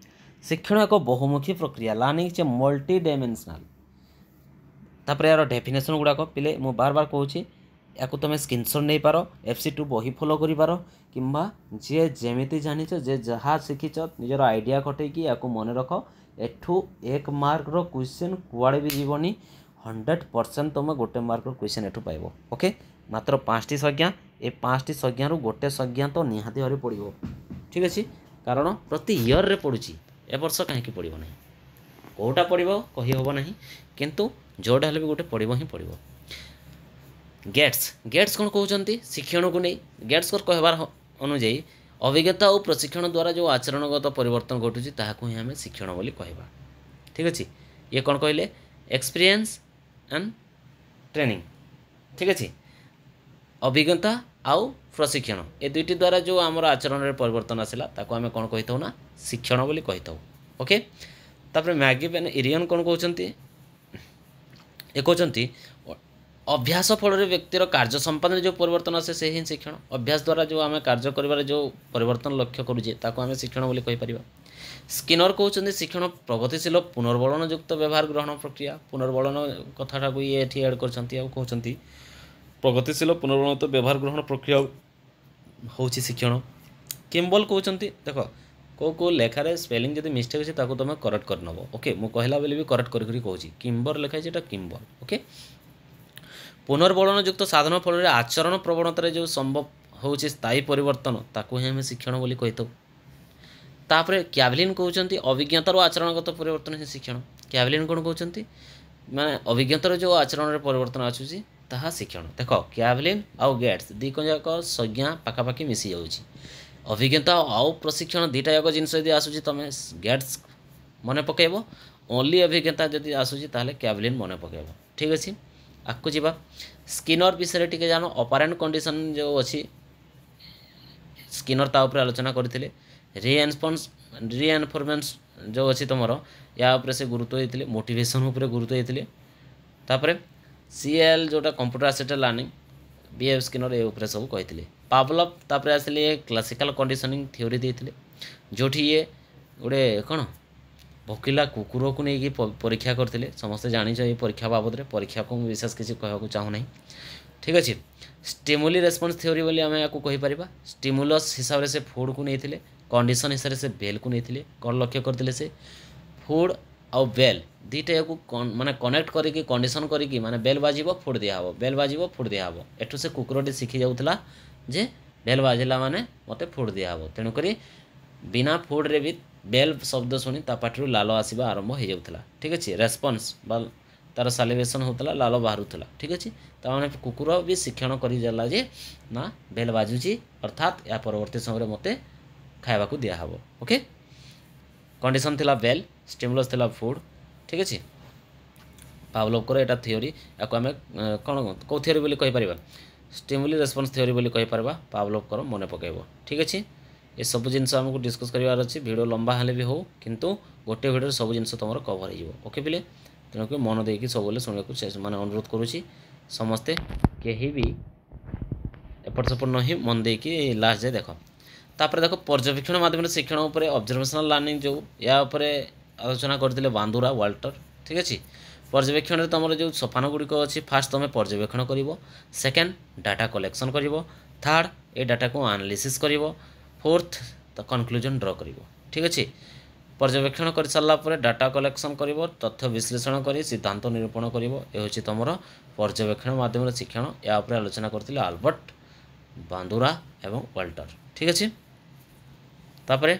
शिक्षण एक बहुमुखी प्रक्रिया learning is a multi dimensional तापर यार डेफिनेशन गुड़ाक पिले मु बार बार कहूँ या तुम स्क्रीनशॉट नहीं पार FC2 बही फॉलो कर पार कि जी जमी जानिच जे जहाँ शिखिच निजर आइडिया खटेकी या मन रख एठू 1 मार्क रो क्वेश्चन कुआड़े भी जीवनी 100% तुम गोटे मार्क रो क्वेश्चन एठू पाइब ओके मात्र 5टी संज्ञा ए 5टी संज्ञा गोटे संज्ञा तो निहाती भाव पड़ो ठीक अच्छे कारण प्रति इयर रे पड़ुची ए वर्ष कहीं पड़ो ना कौटा पड़ो कही हम ना किंतु जोटा हेल्ले भी गोटे पड़ो ही पड़ो गेट्स कौन कहते शिक्षण को नहीं गेट्स कहबार अनुजाई अभिज्ञता और प्रशिक्षण द्वारा जो आचरणगत परिवर्तन घटुची ताहाकु ही आम शिक्षण बोली कहबा ठीक अच्छे ये कौन कहले एक्सपीरियंस एंड ट्रेनिंग ठीक अच्छे अभिज्ञता आउ प्रशिक्षण ए दुईटी द्वारा जो आमर आचरण में परिवर्तन आसला ताको आम कौन कही था ना शिक्षण बोली कही था ओके तापर मैगी पेन इरियन कौन कहते ये कहते अभ्यास फल व्यक्तिर कार्य संपादन जो परिवर्तन आसे से ही शिक्षण अभ्यास द्वारा जो आम कार्य कर जो परिवर्तन लक्ष्य करुचे ताको आम शिक्षण बोली कहीपर स्किनर कहते शिक्षण प्रगतिशील पुनर्बलन युक्त व्यवहार ग्रहण प्रक्रिया पुनर्बलन कथाटा को ये एड कर प्रगतिशील पुनर्बलन व्यवहार ग्रहण प्रक्रिया हूँ शिक्षण किम्बल कहते देख को लेखार स्पेलिंग जब मिस्टेक अच्छे ताको तुम करेक्ट कर नब ओके मु कहला बेले भी करेक्ट करी कहूँ किम्बर लिखाई है किम्बल ओके पुनर्बलन युक्त साधन फल आचरण प्रवणतार जो संभव हो स्थायी परिवर्तन ताको ही आम शिक्षण बोली कही तापर क्यावलिन कहते अभिज्ञतार आचरणगत परिवर्तन ही शिक्षण क्यावलिन कौन कहते माने अभिज्ञतार जो आचरण में परिवर्तन आसूसी ताहा शिक्षण देख क्यावलिन आउ गेट्स दीक जाक संज्ञा पाखापाखि मिसी जाऊँगी अभिज्ञता आउ प्रशिक्षण दुईटा जाक जिनस यदि आसूसी तुम गेट्स मन पकेब ओनली अभिज्ञता जब आसूसी ताहले क्यावलिन मन पकेब ठीक अच्छे आगू जा स्किनर विषय टी जान ऑपरेंट कंडीशन जो अच्छी स्किनर ता ऊपर आलोचना करते रीएनफोर्समेंट जो अच्छी तुम या उपरे से गुरुत्व देते मोटिवेशन उपरे गुरुत्व देते तापर CL जोटा computer assisted learning BF Skinner ये उपरे सब कहते पावलव तापर आसले क्लासिकल कंडीशनिंग थ्योरी देते जो ये गोटे कौन भोकिला कुकुर को लेकिन परीक्षा करते समस्ते जानिछ ये परीक्षा बाबद में परीक्षा को विशेष किसी कहूँ चाहूना ठीक अच्छे स्टिमुली रेस्पॉन्स थ्योरी बोली आम या कहीपर स्टिमुलस हिसाब से फूड को नहीं कंडीशन हिसाब से बेल को नहीं कौन लक्ष्य करते से फूड आउ बेल दुईटा को माने कनेक्ट करके कंडीशन करके माने बेल बाजिब फूड दिहब बेल बाजिब फूड दिहब एठू से कुकुरटी शिखी जाऊला जे बेल बाजिला माने मते फूड दिहब तेणुक बिना फूड रे भी बेल शब्द शुणी ता पार्टी लाल आसवा आरंभ हो जाऊला ठीक अच्छे रेस्पॉन्स बा तार सालिवेशन होता लाल बाहरुला ठीक अच्छे ताने कुकुर भी शिक्षण करला जे ना बेल बाजुची अर्थात या परवर्ती समय मते खावा को दिहब ओके कंडीशन थिला बेल स्टिमुलस थिला फूड ठीक अच्छे पावलोव एटा थ्योरी या आम कौन कौ थ्योरी बोली कहीपर स्टिमुली रेस्पॉन्स थ्योरी बोली कहीपर पावलोव मन पकेब ठीक अच्छे ये सब जिनस आमको डिस्कस करार अच्छी वीडियो लंबा हेल्ले भी हो किंतु गोटे वीडियो सब जिनस तुम कवर हो ओके पिले तेणुक मन देकी सब शुणा माने अनुरोध करुँची समस्ते कहीं भी एपट सेपट नहीं मन देकी लास्ट जाए देख तापर देख पर्यवेक्षण माध्यम शिक्षण उपर ऑब्जर्वेशनल लर्निंग जो या आलोचना करते बांदुरा वाल्टर ठीक अच्छे पर्यवेक्षण तुम जो सोपान गुड़िक अच्छी फास्ट तुम पर्यवेक्षण कर सेकेंड डाटा कलेक्शन कर थर्ड ए डाटा को एनालिसिस कर फोर्थ तो कनक्लूजन ड्र कर ठीक अच्छे पर्यवेक्षण कर सारापर डाटा कलेक्शन कर तथ्य विश्लेषण कर सिद्धांत निरूपण कर तुम पर्यवेक्षण माध्यम शिक्षण या आलोचना करते आल्बर्ट बांदुरा एवं वाल्टर। ठीक अच्छे। तापर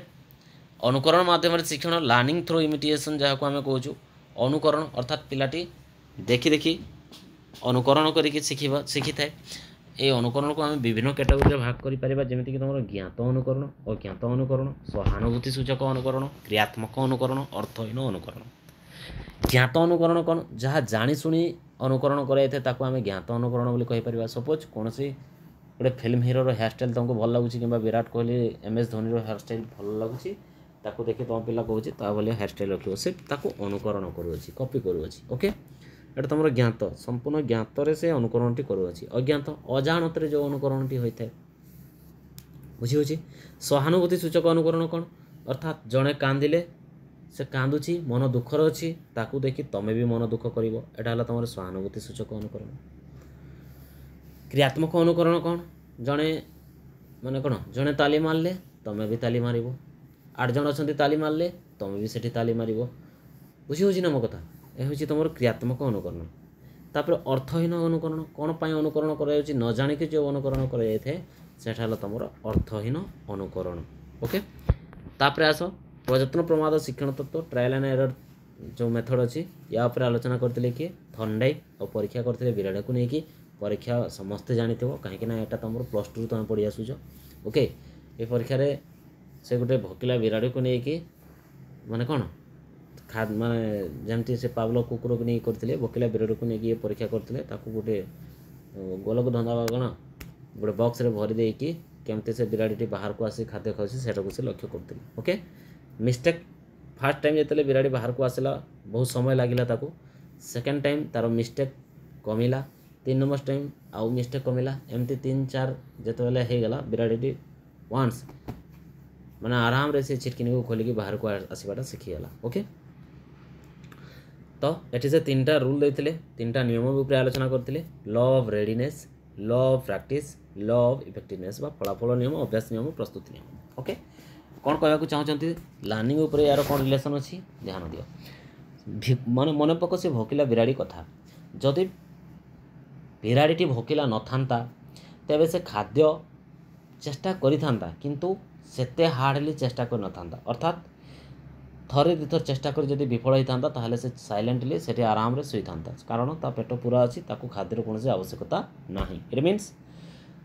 अनुकरण माध्यम शिक्षण लर्निंग थ्रू इमिटेशन जहाँ को आम कहूँ अनुकरण अर्थात पिलाटी देखी देखी अनुकरण करके शिखी थाए। ये अनुकरण को आम विभिन्न कैटेगोरी भाग कर जमीक तुम ज्ञात अनुकरण अज्ञात अनुकरण सहानुभूति सूचक अनुकरण क्रियात्मक अनुकरण अर्थहीन अनुकरण। ज्ञात अनुकरण कौन जहाँ जाशुणी अनुकरण कराइए आम ज्ञात अनुकरण बोली कहीपर। सपोज कौन गोटे फिल्म हिरोर हेयर स्टाइल तुमको भल लगुच कि Virat Kohli MS Dhoni hair style भल लगुच ताकू देखिए तुम पिला कहूँ भाया हेयर स्टाइल रखिए से अनुकरण करुँच कॉपी करुँच। ओके ये तुम ज्ञात संपूर्ण ज्ञात से अनुकरण टी करुँच। अज्ञात अजाणत जो अनुकरण टी होता है बुझी। सहानुभूति सूचक अनुकरण कौन अर्थात जड़े कांदिले से कांदुची मन दुखर अच्छी ताकू देखी तमें भी मन दुख कर यहाँ तुम सहानुभूति सूचक अनुकरण। क्रियात्मक अनुकरण कौन जड़े माने कौन जड़े ताली मारले तमें भी ताली मार 8 जन अच्छा ताली मारले तमें भी सेठी ताली मार बुझी ना मो कथा। यह हूँ तुम क्रियात्मक अनुकरण। तापर अर्थहीन अनुकरण कौन पाई अनुकरण कर न जाणिक जो अनुकरण कर तुम अर्थहीन अनुकरण। ओके तापर आस प्रयत्न प्रमाद शिक्षण तत्व ट्रायल एंड एरर जो मेथड अच्छी या उपर आलोचना करते किए थंडाई और परीक्षा करते बिराड़ को लेकिन परीक्षा समस्ते जानी कहीं यहाँ तुम +2 तुम पढ़ी आसुच। ओके ये परीक्षा से गोटे भकिला बिराड़ी को लेकिन माने कौन माने जमती से पावलो कुकुर को नहीं करते भकिला बिराड़ी को लेकिन परीक्षा करते गोटे गोलक धंदा कौन गोटे बॉक्स रे भरी देकी केमती से बिराड़ी बाहर को आसी खाद्य खाऊँ से लक्ष्य करते। ओके मिस्टेक फास्ट टाइम जो बिराड़ी बाहर को आसला बहुत समय लगिला सेकेंड टाइम तार मिस्टेक कमिला 3 नंबर टाइम आउ मिस्टेक कमिला एमती 3-4 जितेबाला होगला बिराड़ी वन्स माने आराम रे से छिटकिनी को खोलिकी बाहर को आसवाटा शिखीगला। ओके तो ये से 3टा रूल देते 3टा नियम उपर आलोचना करते law of readiness law of practice law of effectiveness फलाफल नियम अभ्यास नियम प्रस्तुति नियम। ओके कौन कहना चाहते लर्निंग उपर यार कौन रिलेसन अच्छी ध्यान दियो मन मन पक से भकिला बिराड़ी कथा जदि बिराड़ी भकिला न था तेबे से खाद्य चेष्टा करिथांता किंतु सेते हार्डली चेष्टा कर न था अर्थात थरे दिथर चेष्टा कर जदि विफल होता ताहले से साइलेंटली से आराम रे सुई था कारण ता पेट पूरा अच्छी ताकू खाद्यर कौन आवश्यकता नहीं। इट मीन्स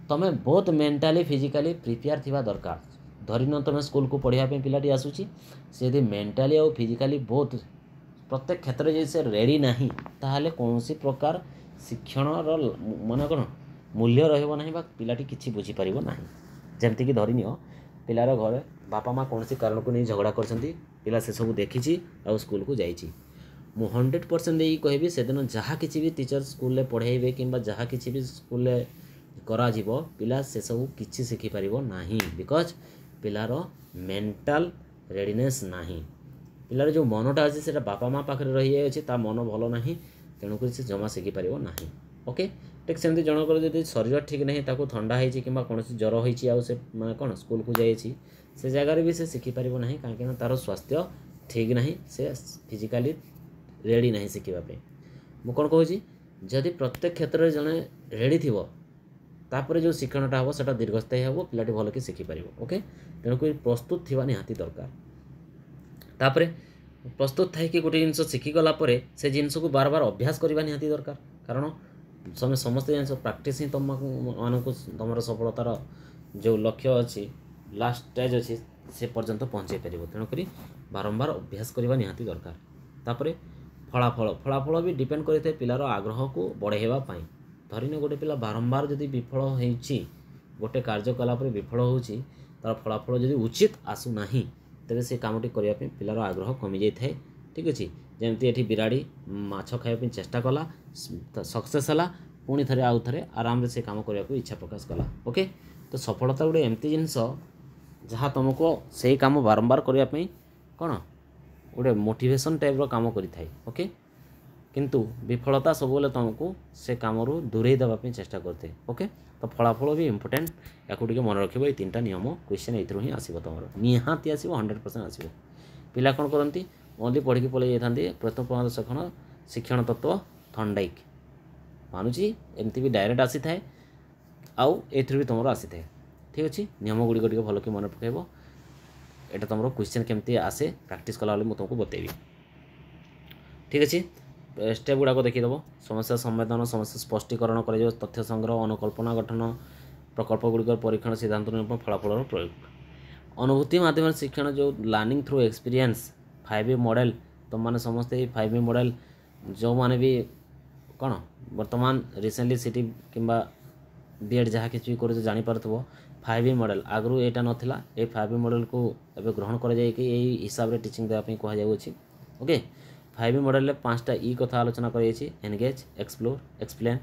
तुम बहुत मेंटाली फिजिकली प्रिपेयर थिबा दरकार। धरिन तुम स्कूल को पढ़ाई पिलाटी आसूची से यदि मेंटाली और फिजिकली बहुत प्रत्येक क्षेत्र में से रेडी नहीं ताहले कौन प्रकार शिक्षण मन कौन मूल्य रहा पिलाटी किसी बुझीपर ना। जमतीक धरिनियो पिलार घर बापा माँ कौन कारण को नहीं झगड़ा कर पिला से सब देखी आ स्कूल को जाइए मु 100% यही कहबी से दिन जहाँ किसी भी टीचर स्कूल पढ़ेबे कि जहाँ किसी भी स्कूल करा पिला से सब किसी शिखिपार ना बिकज पिलार मेंटल रेडीनेस नहीं पिलार जो मनटा अच्छे से बापा माँ पाखे रही है मन भल ना तेणुक से जमा शिखिपार ना। ओके ठीक सेमती जनकर जब शरीर ठीक नहीं ताको ठंडा होती कि कौन ज्वर होसे मैं कौन स्कूल को जाइए से जगार भी से शिखिपार ना कहीं तार स्वास्थ्य ठीक नहीं से फिजिकाली रेडी नहीं शिखापी। मु कौन कहूँ जदि प्रत्येक क्षेत्र में जड़े रेडी थी तापर जो शिक्षणटा हम से दीर्घस्थायी हम पिलाटी भल कि शिखिपार। ओके तेणुक प्रस्तुत थी निहाती दरकार। तापर प्रस्तुत थी गोटे जिन शिखिगला से जिनस को बार बार अभ्यास करने निहाती दरकार कारण समय समस्ते जिन प्राक्टिस ही तुम मानक तुम सफलतार जो लक्ष्य अच्छी लास्ट स्टेज अच्छी से पर्यंत पहुँचे पार तेणुक बारंबार अभ्यास करने निहाती दरकार। तापर फलाफल फलाफल भी डिपेंड करते पिलार आग्रह को बढ़ाइवाई धरिने गोटे पिला बारंबार जदि विफल हो गोटे कार्य कलापर विफल हो तार फलाफल जदि उचित आसुना तेरे से कामटी करने पिलार आग्रह कमी जाए। ठीक अच्छे जमती ये बिराड़ी माछ खायापी चेष्टा कला सक्सेस है पुणी थे आउ थे आराम से काम करने को इच्छा प्रकाश कला। ओके तो सफलता गोटे एमती जिनस जहाँ तुमको से काम बारंबार करने कौन गोटे मोटिवेशन टाइप काम करें। ओके किंतु विफलता सब तुमको से कम दूरे देवाई चेष्टा करते। ओके तो फलाफल भी इम्पोर्टेंट या मन रख 3टा नियम क्वेश्चन ये ही आसो तुम निहाती आसो 100% आसो। पिला कौन करती ओनली पढ़ी पलि जाते प्रथम प्रमाद सखण शिक्षण तत्व थंडाइक मानुची एमती भी डायरेक्ट आसी थाए आउ एथि भी तुम आसी थाए ठीक अच्छे नियम गुड़िक टे भल कि मन पकेब एटा तुम क्वेश्चन केमती आसे प्रैक्टिस कला मुझे तुमको बतेबी ठीक अच्छे स्टेप गुड़ाक देखीदेव समस्या संवेदन समस्या स्पष्टीकरण कर तथ्य संग्रह अनुकल्पना गठन प्रकल्प गुड़िक परीक्षण सिद्धांत निरूपण फलाफल प्रयोग अनुभूति माध्यम शिक्षण जो लर्निंग थ्रू एक्सपीरियंस 5 मॉडल तुम मैंने समस्ते 5 मॉडल जो मैंने भी कौन वर्तमान रिसेंटली सिटी किंबा बीएड जहाँ किसी भी कर जापार 5 मॉडल आगु यहाँ नाला ये 5 मॉडल को एवं ग्रहण कर हिसाब से टीचिंग देवाई कहुच्छी ओके 5 मॉडल में 5टा ई कथा आलोचना कर एनगेज एक्सप्लोर एक्सप्लेन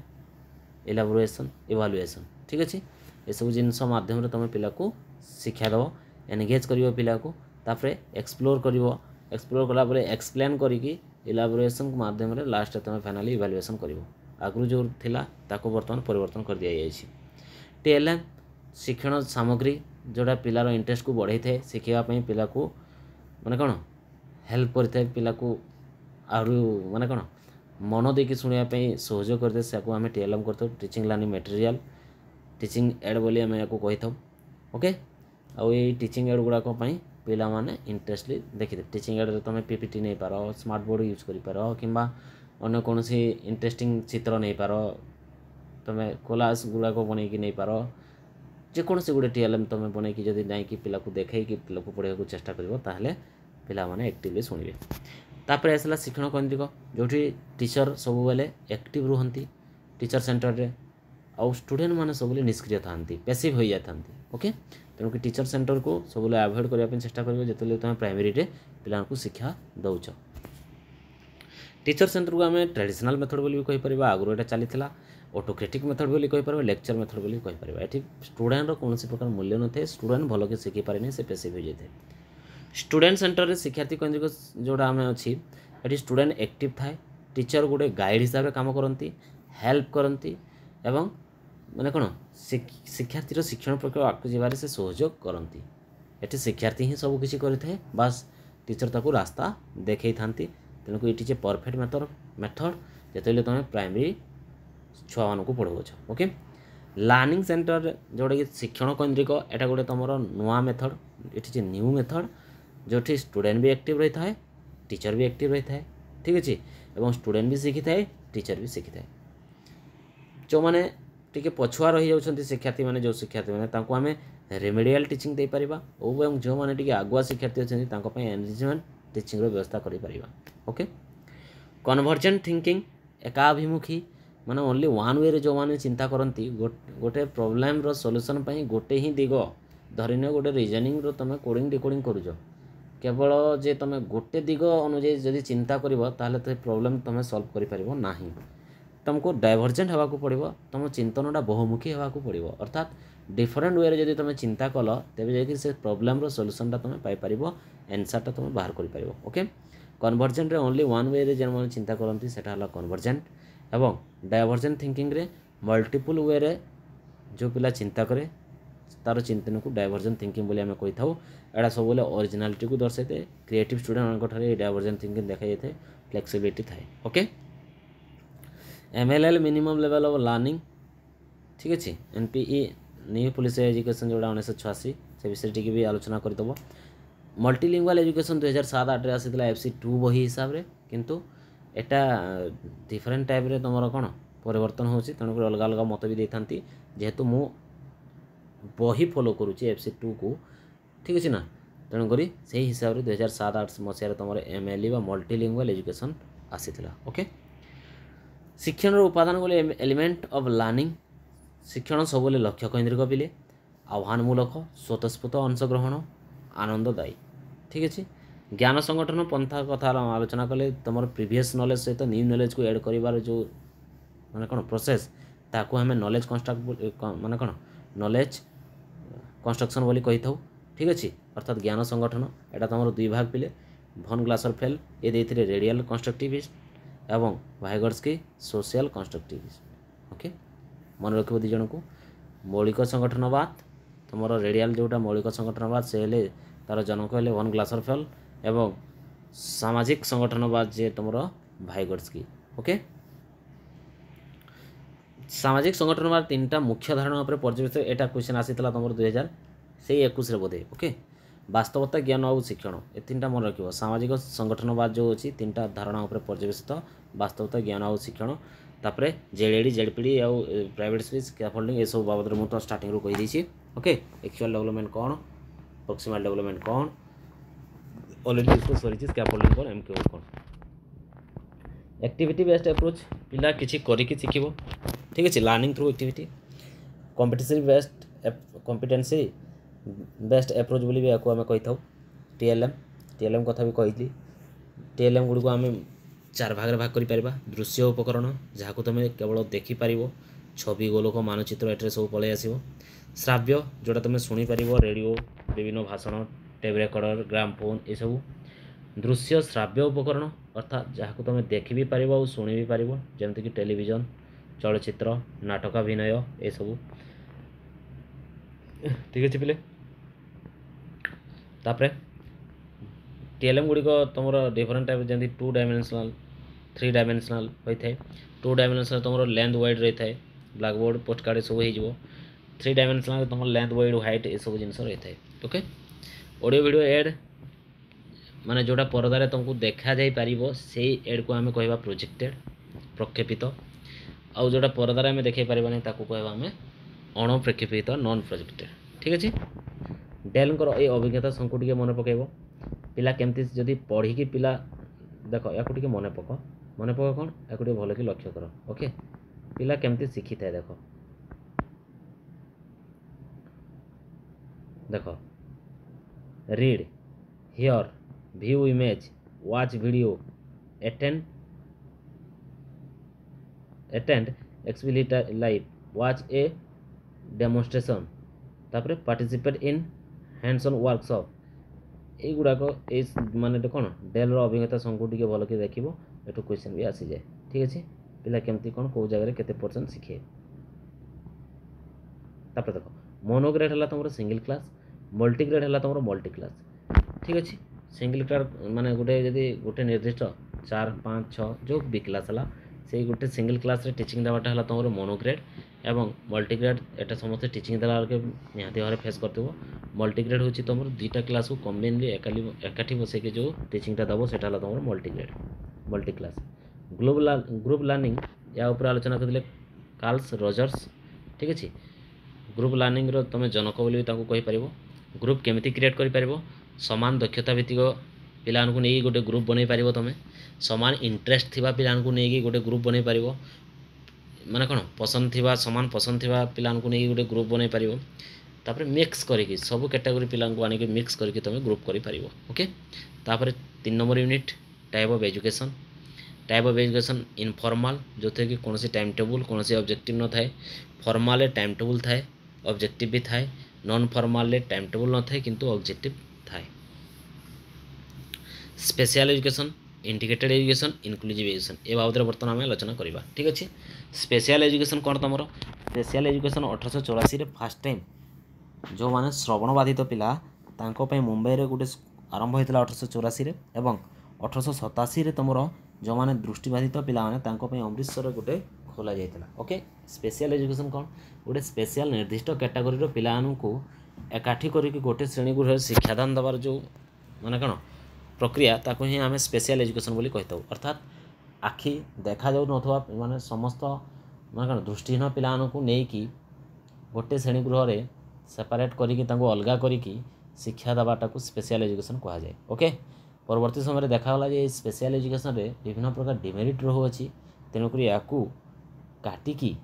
इलाबोरेशन इवालुएशन ठीक अच्छे ये सब जिनस मध्यम तुम पिला को शिक्षा दब एनगेज कर पिला को तापर एक्सप्लोर कर एक्सप्लोर कलापर एक्सप्लेन करी इलाबोरेशन माध्यम लास्ट तुम फाइनाली इवालुएशन कर आगु जो थिला ताको बर्तमान परिवर्तन कर दिया जाइए टीएलएम शिक्षण सामग्री जोड़ा पिलार इंटरेस्ट को बढ़ाई थाए शिखापी पिला को माने कौन हेल्प करता पिला को आरु माने कौन मन देकी शुणापी सहयोग करते से आम टीएलएम करते teaching learning material teaching add बोली आम या कही था ओके आउ ये टीचिंग एड गुड़ाक पिला माने इंटरेस्टली देखिए टीचिंग एड तुम पीपीटी नहीं पार स्मार्ट बोर्ड यूज कर पार किंबा अन्य कौन सी इंटरेस्टिंग चित्र नहीं पार तुम कोलास गुड़ाक बन नहीं पार जेकोसी गोटे टीएलएम तुम बन जब जाकि पिला को देखे कि पिला को पढ़ाई चेष्टा कर पिला माने एक्टिवली शुणवे तापर आसला शिक्षण केन्द्रिक जो टीचर सब बेले एक्टिव रुहंती टीचर सेंटर रे आउ स्टूडेंट माने सब निष्क्रिय था पैसिव हो जाता ओके तेणुक टीचर सेंटर को सब अवॉइड करने चेष्टा कर जो तुम प्राइमरी रे पिला को शिक्षा दौच टीचर सेंटर को आम ट्रेडिशनल मेथड बोली कहीपर आगुरी यहाँ चली ऑटोक्रेटिक मेथड बोली कहीपर लेक्चर मेथड बोली कहीपर ये स्टूडेंट कौन प्रकार मूल्य न थे स्टूडेंट भल के शिखी पारे से पेसिव हो जाए स्टूडेंट सेंटर रे शिक्षार्थी केन्द्रिक जोड़ा आम अच्छी ये स्टूडेंट एक्टिव थाए टीचर गोटे गाइड हिसाब से काम करती हेल्प करती एवं माने कौन शिक्षार्थी शिक्षण प्रक्रिया आगे जबार से सहयोग करती ये शिक्षार्थी ही सबकि करें बास टीचर ताको रास्ता देखई था तेणुक ये परफेक्ट मेथड जो तुम प्राइमरी छुआ मान को पढ़ाऊछ ओके लर्निंग सेंटर जोटा कि शिक्षण केन्द्रिक एटा गोटे तुम नुआ मेथड ये न्यू मेथड जो स्टूडेंट भी एक्टिव रही है टीचर भी एक्टिव रही है ठीक अच्छे और स्टूडेंट भी शिखी थाए टीचर भी शिखी थाए जो मैंने टी पछुआ रही जाती शिक्षार्थी मैंने जो शिक्षार्थी मैंने आम रेमेडियल टीचिंग दे पारिबा और जो मैंने आगुआ शिक्षार्थी अच्छे एनरिचमेंट टीचिंग व्यवस्था कर ओके कन्वर्जेंट थिंकिंग एकाभिमुखी माने ओनली वन वे जो मैंने चिंता करती गोटे प्रोब्लेम रो सॉल्यूशन पाई गोटे ही दिग धरिन गोटे रिजनिंग रो तुम कोडिंग डिकोडिंग करूछ केवल जे तुम गोटे दिग अनुଯାयी जदि चिंता करिवो ताहले तो प्रोब्लेम तुम सॉल्व करि परिबो नाही तुमको डाइवर्जेंट होगा पड़ो तुम चिंतनटा बहुमुखी होगा पड़ो अर्थात डिफरेंट वे जब तुम चिंता कल तेज जाकि से प्रोब्लेम सॉल्यूशनटा तुम पाइपर एनसरटा तुम बाहर कर okay convergent only one way जो मैंने चिंता करती से कन्वर्जेंट एवं डाइवर्जेंट थिंकिंग रे मल्टीपल वे रे जो पिला चिंता करे तार चिंतन को डाइवर्जेंट थिंकिंग बोली आम कही था एटा सब बोले ओरिजिनालिटी को दर्शाई थे क्रिएटिव स्टूडेंट मान डाइवर्जेंट थिंकिंग देखा जाए फ्लेक्सिबिलिटी थाए okay MLL minimum level of learning ठीक अच्छे NPE न्यू पुलिस एजुकेशन जोड़ा 1986 से विषय टी भी आलोचना करदेव मल्टीलिंगुअल एजुकेशन 2007-8 आसी FC2 बही हिसाब से किंतु एटा डिफरेंट टाइप रे तुम कौन परिवर्तन होची तेणुक अलग अलग मत भी देती जेहेतु मु बही फॉलो करुँची FC2 को ठीक अच्छे ना तेणुक से हिसाब से 2007-8 मसीह तुम MLE मल्टीलिंगुअल एजुकेशन आसी ओके शिक्षण उपादान बोले एलिमेंट ऑफ लर्निंग शिक्षण सब लक्ष्य केन्द्रिक पिले आह्वानमूलक स्वतस्फूर्त अंशग्रहण आनंददायी ठीक अच्छे ज्ञान संगठन पंथा कथा आलोचना कले तुम प्रीवियस नॉलेज सहित न्यू नॉलेज को ऐड कर जो माने कौन प्रोसेस ताको हमें नॉलेज कंस्ट्रक्ट माने कौन नॉलेज कंस्ट्रक्शन बोली कही था ठीक अच्छे अर्थात ज्ञान संगठन एटा तुम 2 भाग पिले भन ग्लासरफेल ये देते रेडियल कंस्ट्रक्टिविस्ट एवं वाइगर्स्की सोशल कंस्ट्रक्टिविस्ट ओके मन रखिए दी जन को मौलिक संगठनवाद तुम रेडियल जोटा मौलिक संगठनवाद से हेले तार जनक हेले भन ग्लासरफेल एवं सामाजिक संगठनवाद जे तुम वाइगर्स्की ओके सामाजिक संगठन बार 3टा मुख्य धारणा उपर पर्यवेक्षित एटा क्वेश्चन आसीतला तुमर 2021 रे बोधे ओके वास्तवता ज्ञान और शिक्षण ए 3टा मन रखिबो सामाजिक संगठनवाद जो अछि 3टा धारणा उपर पर्यवेक्षित वास्तवता ज्ञान और शिक्षण तापरे जेडीडी जेडपीडी और प्राइवेट स्पीच स्कैफोल्डिंग ए सब बाबद मु तो स्टार्टिंग रो कहि दैछि ओके एक्चुअल डेवलपमेंट कोन प्रोक्सिमल डेवलपमेंट कोन ऑलरेडी डिस्कस करिछि स्कैफोल्डिंग कोन एमक्यू कोन एक्टिविटी बेस्ड अप्रोच पिला किछि करिकि सिखिबो ठीक है learning through activity competitive based competency best approach बोली भी आम कही था टीएलएम कथा भी कही टीएलएम गुड़ी को आम 4 भाग भाग कर दृश्य उपकरण जहाँ को तुम केवल देखिपार छवि गोलोक मानचित्र एटे सब पलि आसो श्राव्य जोटा तुम शुणिपार रेडियो विभिन्न भाषण टेप रेकर्डर ग्रामफोन ये सब दृश्य श्राव्य उपकरण अर्थात जहाँ को तुम देखि भी पार और शुणी भी पार जमीक टेलीविजन चलचित्र नाटकाभिनय ये सब ठीक अच्छे पिले तापरे टीएलएम गुड़ी को तुम डिफरेंट टाइप जमी 2 डायमेंशनल 3 डायमेंशनल होता है 2 डायमेंशनल तुम लेंथ वाइड रही है ब्लैक बोर्ड पोस्ट कार्ड सब हो 3 डायमेंशनल तुम लेंथ वाइड हाइट ये सब जिन रही है ओके ऑडियो वीडियो एड माने जोटा परदारे तुमको देखा जाई पारिबो से एड को आमे कहबा प्रोजेक्टेड प्रक्षेपित आउ जोटा परदारे आमे देखै पारिबानी ताको कहबा आमे अणप्रक्षेपित नॉन प्रोजेक्टेड ठीक अच्छे डेल ये अभिज्ञता संको टे मन पकेब पिला केमती जदि पढ़ी कि पिला देख या मन पक कौन या भल कि लक्ष्य कर ओके पिला केमती शिखी थाए देख देख read here view image watch video attend explicit live watch a demonstration तापर participate in hands on workshop ये गुड़ाक माने कौन डेल अभिज्ञता संको टे भल कि देख एटू क्वेश्चन भी आसी जाए ठीक अच्छे पिला केमती कौन कौ जगह केते परसेंट शिखे तापर देख मोनोग्रेड है तुम सिंगल क्लास मल्टीग्रेड है तुम मल्टी क्लास ठीक अच्छे सिंगल क्लास माने गोटे जदि गोटे निर्दिष्ट 4 5 6 जो भी क्लास है से गोटे सिंगल क्लास रे टीचिंग देवाटा है तुम मोनोग्रेड एवं मल्टीग्रेड एटा समस्त टीचिंग देला निहाती भाव फेस करथिबो मल्टीग्रेड होची तुम 2टा क्लास को कम्बाइनली एकाठी बसैके जो टीचिंगटा दबो सेटा है तुम multigrade multi class group learning या ऊपर आलोचना करथिले कार्ल रॉजर्स ठीक अच्छे ग्रुप लर्निंग रो तुम जनक बोली कहि परिबो ग्रुप केमिति क्रिएट करि परिबो समान दक्षता भित्तिक पिलानको नहीं गोटे ग्रुप बनै पारिबो तुम समान इंटरेस्ट थिबा पिलानको नहीं गोटे ग्रुप बनै पारिबो माने कौन पसंद थिबा समान पसंद थिबा पिलानको नहीं गोटे ग्रुप बनै पारिबो तापर मिक्स करके सब कैटेगरी पिलानको आनिके मिक्स करके तुम ग्रुप करि पारिबो ओके तापर 3 number unit type of education informal जो थे कि कौन टाइम टेबुल कौन ऑब्जेक्टिव न थाए फॉर्मल टाइम टेबुल थाए ऑब्जेक्टिव भी थाए नॉन फॉर्मल टाइम टेबुल न थाए किंतु ऑब्जेक्टिव थाए special education integrated education inclusive education ए बाबद बर्तमान आम आलोचना करवा ठीक अच्छे स्पेशल एजुकेशन कौन तुम स्पेशल एजुकेशन 1884 फास्ट टाइम जो माने श्रवण बाधित पिला तांको पे मुंबई रे गोटे आरंभ होता 1884 एवं 1887 तुम जो मैंने दृष्टिबाधित पिला माने तांको पे अमृतसर गोटे खोला जाता ओके स्पेशल एजुकेशन कौन गोटे स्पेशल निर्दिष्ट कैटेगोरी पिलानू एकाठी करके गोटे श्रेणी गृह शिक्षादान देवार जो माने कौन प्रक्रिया ताको ही आम स्पेशल एजुकेशन बोली कही अर्थात आखि देखा जाऊ नथवा माने समस्त माने कौन दृष्टिहीन पिलानू नहीं कि गोटे श्रेणी गृह रे सेपरेट करिकी तांको अलगा करिकी शिक्षा देवाटा को स्पेशल एजुकेशन कहा जाए ओके परवर्ती समय देखागला जे स्पेशल एजुकेशन रे विभिन्न प्रकार डिमेरिट रहुअछि तेणुक याकू काटिकी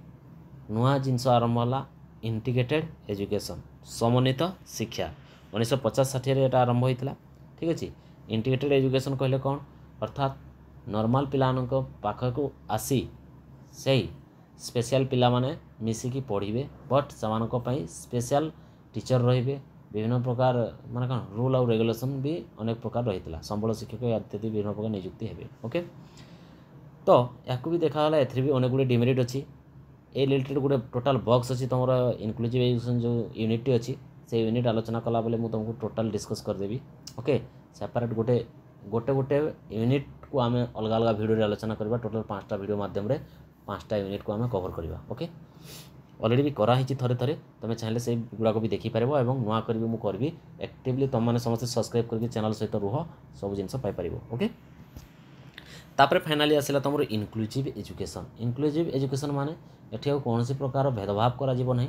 नुआ जिनस आरंभ होला इंटीग्रेटेड एजुकेशन समन्वित शिक्षा 1950-60 एटा आरंभ होइतला ठीक अछि इंटीग्रेटेड एजुकेशन कहले कौन अर्थात नॉर्मल पिलानको पाखको आसी सही स्पेशल पिला माने मिसिकी पढ़िबे बट सेमानको पई स्पेशल टीचर रहिबे विभिन्न प्रकार माने कौन रूल और रेगुलेशन भी अनेक प्रकार रहितला संबल शिक्षक इत्यादि विभिन्न प्रकार नियुक्ति हेबे ओके तो याकू भी देखागला एथि भी अनेक गुड़े डिमेरिट अच्छी ए रिलेटेड गोटे टोटाल बॉक्स अच्छी तुम इनक्लूसिव एजुकेशन जो यूनिट अच्छी से यूनिट आलोचना कला बेले मुझे तुमको टोटाल डिस्कस करदेवी ओके सेपरेट गोटे गोटे गोटे यूनिट को आम अलग अलग भिडियो आलोचना करवा टोटाल 5टा भिडियो माध्यम 5टा यूनिट को आम कवर करवा। ओके अलरेडी भी कराही थरे थरे तुम चाहिए से गुड़ाक भी देखिपार और नुआ करी मुझे करी एक्टिवली तुम मैंने समस्त सब्सक्राइब करके चैनल सहित रुह सब जिन पाइपर। ओके तापर फाइनाली आसला तुम इनक्लूसिव एजुकेशन। इनक्लूसिव एजुकेशन माने एठी कौन प्रकार भेदभाव करा नहीं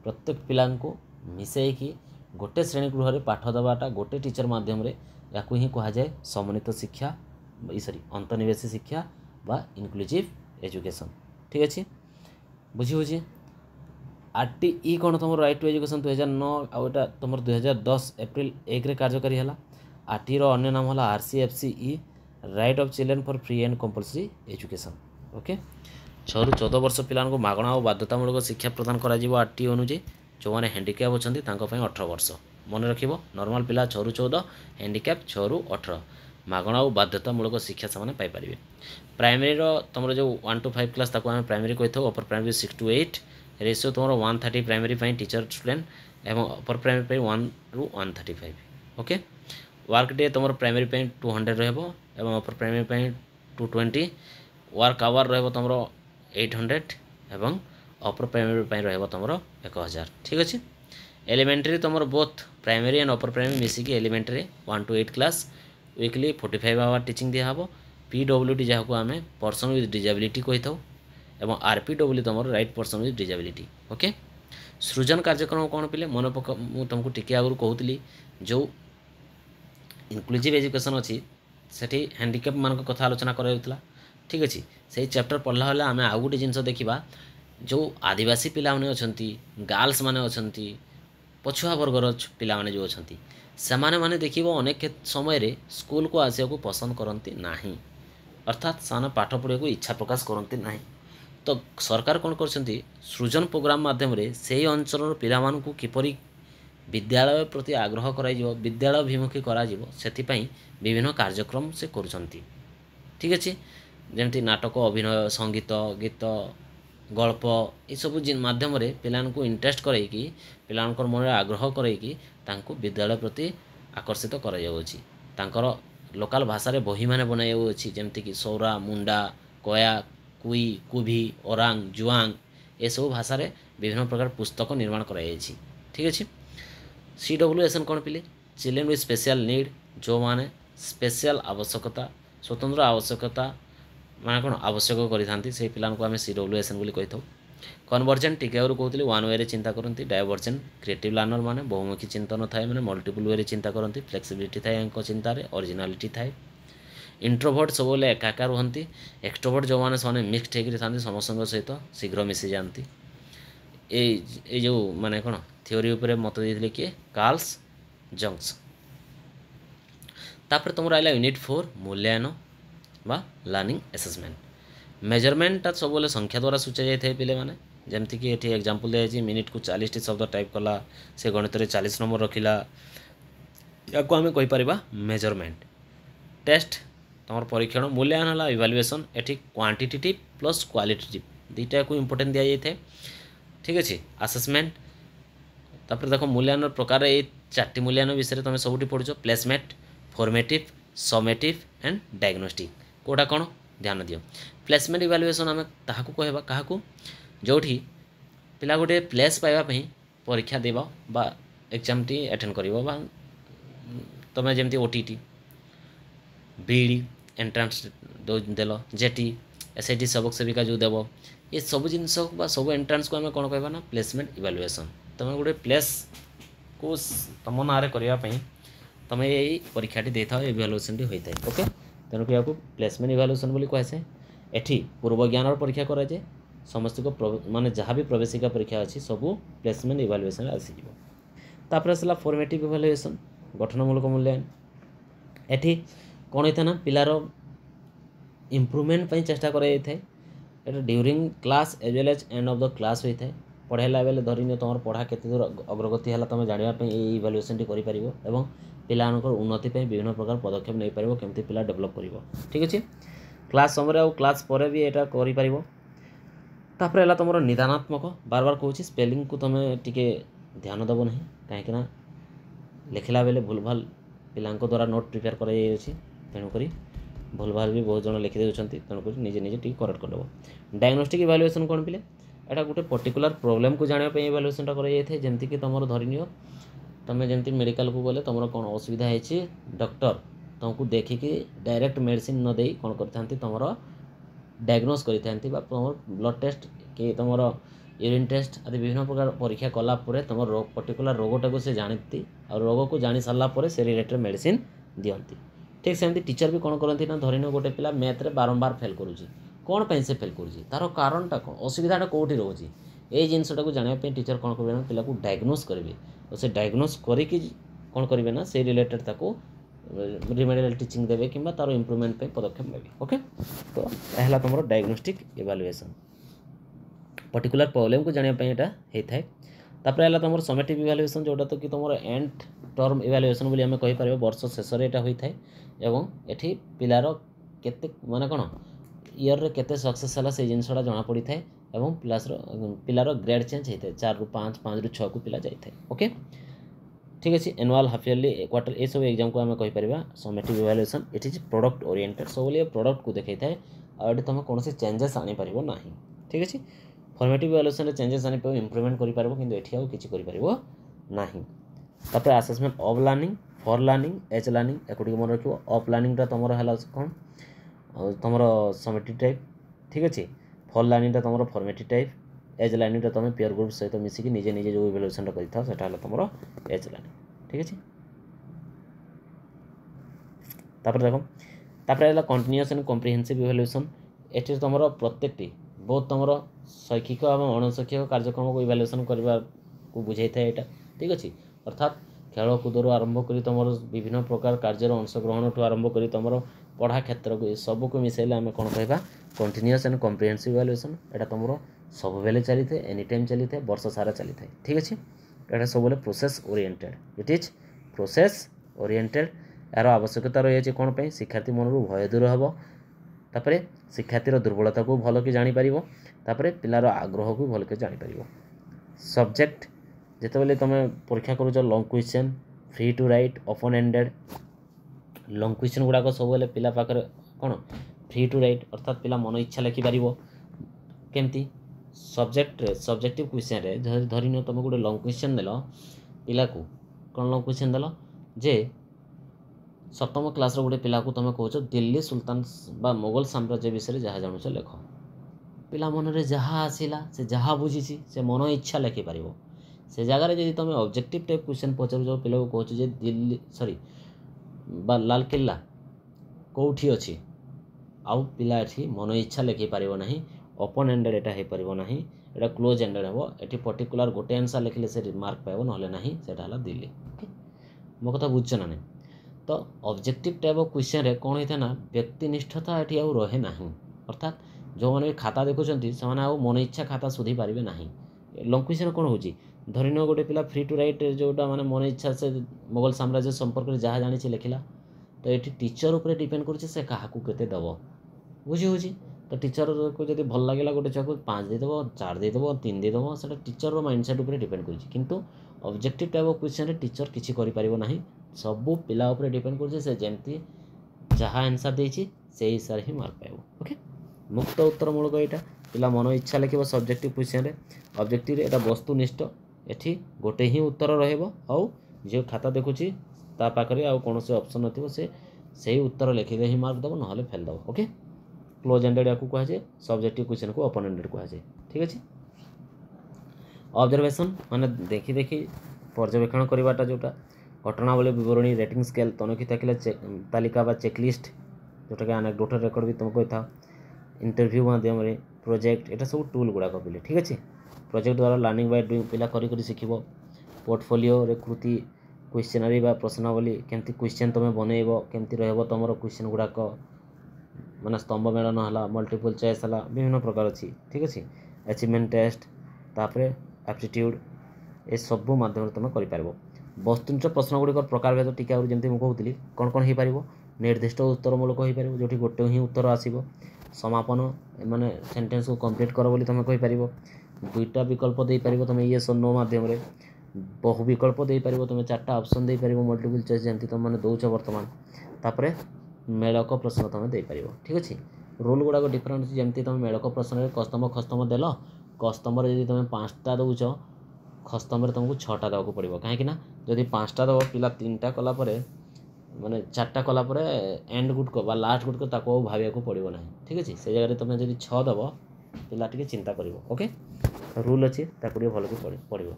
प्रत्येक पिला मिसेकी गोटे श्रेणी गृह में पाठ देवाटा गोटे टीचर मध्यम या ही कहुए समन्वित शिक्षा सॉरी अंतर्निवेशी शिक्षा बा इनक्लूसिव एजुकेशन। ठीक अच्छे बुझी RTE कौन तुम राइट टू एजुकेशन 2009 आउटा तुम 2010 एप्रिल 1 रे कार्यकारी है। RTE रो अन्य नाम है RCFCE right of children for free and compulsory education. Okay 6 ରୁ 14 वर्ष पिला मागणा और बाध्यतामूलक शिक्षा प्रदान करा RTE अनुଯାयी जो मैंने हैंडिक्याप अच्छा 18 वर्ष मन रख नॉर्मल पिला 6 ରୁ 14 हैंडिक्याप 6 ରୁ 18 मागणा और बाध्यतामूलक शिक्षा से पाइपर। प्राइमरी तुम जो 1 to 5 क्लास ताको आम प्राइमरी कही था अपर प्राइमरी 6 to 8 रेशियो तुम 130 प्राइमरी टीचर स्टूडेंट एवं अपर प्राइमरी 1 ରୁ 135। ओके वर्क डे तुम प्राइमरी 200 रहा upper primary 220 work hour room 800 एवं अपर प्राइमरी रहा तुम 1000। ठीक अच्छे एलिमेंटरी तुम both primary and upper primary मिसिकी elementary 1 to 8 class weekly 45 hour teaching दिहब। PWD जहाँ को आम पर्सन विथ डिजेबिलिटी कही था एवं RPW तुम right person with disability. Okay सृजन कार्यक्रम कौन पिले मन पक तुमको टिके आगु कहूली जो इनक्लूसिव एजुकेशन अच्छी से हैंडिक्याप मान कथा आलोचना कराला। ठीक अच्छे से चैप्टर पढ़ला बेले आम आउ गोटे जिनस देखा जो आदिवासी पिला माने अछंती गर्ल्स माने अछंती पछुआ वर्गर पिला माने जो अछंती सेमाने माने देखिबो अनेक समय रे स्कूल को आसिया को पसंद करती नाही अर्थात साने पाठ पढ़ा को इच्छा प्रकाश करती नाही। तो सरकार कौन करछंती सृजन प्रोग्राम माध्यम रे सेही अंचल पिला मानकु किपरि विद्यालय प्रति आग्रह कराइजिवो विद्यालय अभिमुखी कराजिवो सेथिपई विभिन्न कार्यक्रम से करुछंती। ठीक अच्छे जमती नाटक अभिनय संगीत गीत गल्प ये सब माध्यम पिलांको इंटरेस्ट करैकी पिलांकर मन आग्रह करैकी तांको विद्यालय प्रति आकर्षित कराଯାउछि। तांकर लोकल भाषा रे बही माने बनायाउछि जेमति कि सौरा मुंडा कया कुई कुभी ओरांग जुआंग ये सब भाषा रे विभिन्न प्रकार पुस्तक निर्माण कराଯାଇଛି। ठीक अच्छे CWSN कौन पिले चिल्ड्रेन विथ स्पेशल नीड जो माने स्पेशल आवश्यकता स्वतंत्र आवश्यकता माने कौन आवश्यक करि से पिलान को आम CWSN बोली कही था। कन्वर्जेंट टिके आगु कहते 1 वे चिंता करती। डायवर्जेंट क्रिएटिव लर्नर माने बहुमुखी चिंतन थाए माने मल्टीपल वे चिंता करती। फ्लेक्सिबिलिटी थाए चिंतार ओरिजिनालिटी थाए। इंट्रोवर्ट सब बोले एकाका रुहंती। एक्सट्रोवर्ट जो माने से मिक्सड होकर था समस्त सहित शीघ्र मिसी जाती। ये जो माने कौन थ्योरी उपरे मत देते किए कार्ल्स जंग्स। तापर तुम रहा यूनिट 4 मूल्यांकन बा लर्निंग असेसमेंट। मेजरमेंटा सब बोले संख्या द्वारा सूचा जाए पिले माने जमती कि ये एग्जांपल दिखाई मिनिट को 40 शब्द टाइप कला से गणित में 40 नंबर रखिला या को आम कहीपर मेजरमेंट। टेस्ट तुम परीक्षण मूल्यांकन है इवालुएसन एटी क्वांटिटेटिव प्लस क्वालिटेटिव दुईटा को इम्पोर्टेंट दि जाए। ठीक अच्छे असेसमेंट तापर देखो मूल्यांकन प्रकार ये 4टी मूल्यांकन विषय तुम सबुठी पढ़ुछ placement formative summative and diagnostic कोटा कौन ध्यान दियो। प्लेसमेंट इवालुएसन आम ताहाकू कहबा काहाकू जोठी पिला गोटे प्लेस पाइबा परीक्षा देबा बा एग्जाम टी अटेंड करिवो बा तमे जेमती OTT BED एंट्रांस देल जेटी SIT सबक सेविका जो देव ये सब जिनस बा सब एंट्रांस को आम कौन कहबा ना प्लेसमेंट इवालुएसन। तुम गोटे प्लेस को तुम ना करने तुम यही परीक्षाटी दे था इवालुएसन होता है। ओके तेणुक या प्लेसमेंट इवालुएसन बोली कहुए। एठी पूर्व ज्ञान परीक्षा कराए समस्त को माने जहाँ भी प्रवेशिका परीक्षा अच्छी सबू प्लेसमेंट इवालुएसन आसीज। तापर आसला फॉर्मेटिव इवालुएसन गठनमूलक मूल्यांकन। एठी कौन होता ना पिलार इम्प्रुवमेंट चेष्टा कराए during class as well as end of the class होता है। पढ़ाला बेले धरी तुम पढ़ा केते दूर अग्रगति है तुम जानापी ये इवालुएसन टी कर एवं पिलांकर उन्नति विभिन्न प्रकार पदक्षेप नहीं पार केमती पिला डेभलप कर। ठीक अच्छे क्लास समय और क्लास पर भी यहाँ कर। तापर है तुम निदानात्मक बार बार कहूँ स्पेलिंग को तुम टिके ध्यान देव ना कहीं लिखला बेले भूल भाल पिला द्वारा नोट प्रिपेयर कर तेणुक भूल भाल भी बहुत जन लिखि देउछंती तेणुक निजे निजे टी करेक्ट करदेव। डायग्नोस्टिक इवालुएसन कौन पिले एटा गोटे पर्टिकुलर प्रोब्लेम को जानिया पे इवालुएसन टा कराई थे जेमति कि तुमर धरि नियो तुम जमी मेडिकल को गले तुम कौन असुविधा है डॉक्टर तुमको देखिकी डायरेक्ट मेडिसिन न दे कौन करते तुम डायग्नोस करते तुम ब्लड टेस्ट कि तुम यूरिन टेस्ट आदि विभिन्न प्रकार परीक्षा कलापर तुम रोग पर्टिकुलर रोगटा को से जानती और रोग को जानी सारापर से रिलेटेड मेडिसिन दिखती। ठीक सेमती टीचर भी कौन करती ना धरिन गोटे पिला मैथ रे बारंबार फेल करुँची कौन पे से फेल करुँची तार कारणटा कौन असुविधाटा कौटी रोचे ये जिनटा को जानापी टीचर कौन करेंगे ना पिला को डायग्नोस करेंगे और से डायग्नोस करके कौन करेंगे ना से रिलेटेड ताको रिमेडियल टीचिंग देवे कि तार इम्प्रूवमेंट पे पदक्षेप नेबे। ओके तो यह तुम डायग्नोस्टिक इवालुएसन पर्टिकुलर प्रोब्लेम को जानापी यहाँ होता है। तापर है तुम समेटिव इवालुएसन जोटा तो कि तुम एंड टर्म इवालुएसन बोली आम कहीपर वर्ष शेष यहाँ होता है एवं एठी पिलार केते माने कौन इयर रे केते सक्सेस है से जिनसा जना पड़ी था एवं पिलार ग्रेड चेंज होता है 4 ରୁ 5 5 ରୁ 6 को पिला जाए। ओके ठीक अच्छे एनुअल हाफ इयरली क्वार्टर ये सब एग्जाम को आम कहीपर summative evaluation it is product oriented सब प्रोडक्ट को देखा थाए और तुम कौन चेंजेस आनीपर ना। ठीक अच्छे फॉर्मेटिव इवालुएसन चेंजेस आनी इम्प्रूवमेंट कर कि किसी ना। तापर assessment of learning for learning as learning एक मन रख ऑफ लर्निंगटा तुम है कौन तुम समेटिव टाइप। ठीक अच्छे फॉर लर्निंगटा तुम फॉर्मेटिव टाइप एज लर्निंगटा तुम पीयर ग्रुप सहित मिसिकी निजे निजे जो इवालुएसन करता तुम एज लर्निंग। ठीक अच्छे तापर देख तापर कंटिन्यूअस एंड कॉम्प्रिहेंसिव इवालुएसन ये तुम प्रत्येकटी बहुत तुम शैक्षिक और अणशैक्षिक कार्यक्रम को इवालुएसन करने को बुझाई था यहाँ। ठीक अच्छे अर्थात खेलकूद आरंभ कर तुम विभिन्न प्रकार कार्य अंशग्रहण ठूँ आरंभ कर तुम पढ़ा क्षेत्र को सब को मिसाइले आम कौन कह कंटिन्यूअस एंड कॉम्प्रिहेंसिव इवालुएसन यहाँ तुम सब बेले चली था एनी टाइम चली था वर्ष सारा चली था। ठीक अच्छे यहाँ सब process oriented it is process oriented यार आवश्यकता रही है कौन पे शिक्षार्थी मन भय दूर हम तापर शिक्षार्थीर दुर्बलता को भल कि जापर तापर पिलार आग्रह को भल कि जापर सब्जेक्ट जिते तुम परीक्षा करुच long question free to write open ended long question गुड़ाक सब पिला पाखे कौन फ्री टू राइट अर्थात पिला मन इच्छा लिखिपार केमती सब्जेक्टिव क्वेश्चन रे धरिन तुम गोटे लॉन्ग क्वेश्चन देल पिला को कौन लॉन्ग क्वेश्चन देल जे सप्तम क्लास गोटे पिला को तुम कौच दिल्ली सुल्तान बा मोगल साम्राज्य विषय जहाँ जानूच लेख पिला मन रे जहाँ आसला से जहाँ बुझी से मन इच्छा लिखिपार से जगार जब तुम ऑब्जेक्टिव टाइप क्वेश्चन पचार पिला को कौच दिल्ली सॉरी बा लालकिल्ला कौटी अच्छी आउ पिला ये मन इच्छा लिखिपार ना ओपन एंडेड यहाँ हो पार ना यहाँ क्लोज एंडेड हम ये पर्टिकुलर गोटे आंसर लिखले से मार्क पाइब ना ना से दिल्ली। मो कथा बुझ ना नहीं तो ऑब्जेक्टिव टाइप ऑफ क्वेश्चन रे कौन होता है ना व्यक्तिनिष्ठता ये आउ रहे ना अर्थात जो मैंने खाता देखुं से मन इच्छा खाता सुधी पारे ना। लॉन्ग क्वेश्चन कौन हो धरिन गोटे पिला फ्री टू राइट जोटा माने मन इच्छा से मोगल साम्राज्य संपर्क में जहाँ जानी लिखला तो ये टीचर उपर डिपेंड कर क्या दब बुझी हो तो टीचर को जब भल लगे गोटे छुआ को 5 देदेव 4 देदेव 3 देदेव से टीचर माइंडसेट उपर डिपेंड कर किंतु ऑब्जेक्टिव टाइप ऑफ क्वेश्चन रे टीचर किसी ना सबू पिला उपर डिपेंड करमती जहाँ आंसर देती से हिसाब ही मार्क पाइब। ओके मुक्त उत्तरमूलक यहाँ पिला मन इच्छा लिख सब्जेक्टिव क्वेश्चन रे ऑब्जेक्टिव एटा वस्तुनिष्ठ एठी गोटे ही उत्तर रहिबो आउ जो खाता देखुची ता पाखरे आउ कौन से ऑप्शन नथिबो से सही उत्तर लिखिले ही मार्क दबो नहले फेल दबो। ओके क्लोज एंडेड या कह जाए सब्जेक्टिव क्वेश्चन को ओपन एंडेड कह जाए। ठीक अच्छे ऑब्जर्वेशन माने देखी देखी पर्यवेक्षण करवाटा जोटा घटनावली विवरणी रेटिंग स्केल तनखी तालिका चेकलिस्ट जोटा कि एनेक्डोटल रेकर्ड भी तुम कही था इंटरव्यू माध्यम प्रोजेक्ट यहाँ सब टूल गुड़ाक पिले। ठीक अच्छे प्रोजेक्ट द्वारा लर्निंग बाय डूइंग पिला करी शिख पोर्टफोलियो रे कृति क्वेश्चनरी बा प्रश्नावली केमती क्वेश्चन तुम बनइब केमती रहिबो तुम क्वेश्चन गुड़ाक माने स्तंभ मेलन है मल्टीपल चॉइस है विभिन्न प्रकार अच्छी। ठीक अच्छे अचीवमेंट टेस्ट तापर एप्टीट्यूड ये सब माध्यम तुम कर वस्तुनिष्ठ प्रश्न गुड़िक प्रकार भेद टीका जमी मुझे कहती कौन कौन हो पार निर्दिष्ट उत्तरमूलक हो पार जो गोटे ही उत्तर आसो समापन माने सेंटेंस को कंप्लीट कर बोली तुम कहीपर दुईटा विकल्प दे पार तुम येस और नो माध्यम बहु विकल्प दे पार तुम 4टा ऑप्शन दे पार मल्टीपल चॉइस जमी तुम मैंने दौच बर्तमान तापर मेड़क प्रश्न तुम दे पार। ठीक अच्छे रूल गुड़ाक डिफरेंट अच्छे जमी तुम मेड़क प्रश्न कस्तम खस्तम देल कस्तम जब तुम 5टा दौच खस्तम तुमको 6टा देवाक पड़ो कहीं जदि 5टा दब पिला 3टा कलापर माने 4टा कलापर एंड गुटक बा लास्ट गुटक ताको भाविया पड़ो ना। ठीक अच्छे से जगह तुम जब 6 दब पिला टे चिंता कर ओके रूल अच्छे ताको भल कि पड़ो।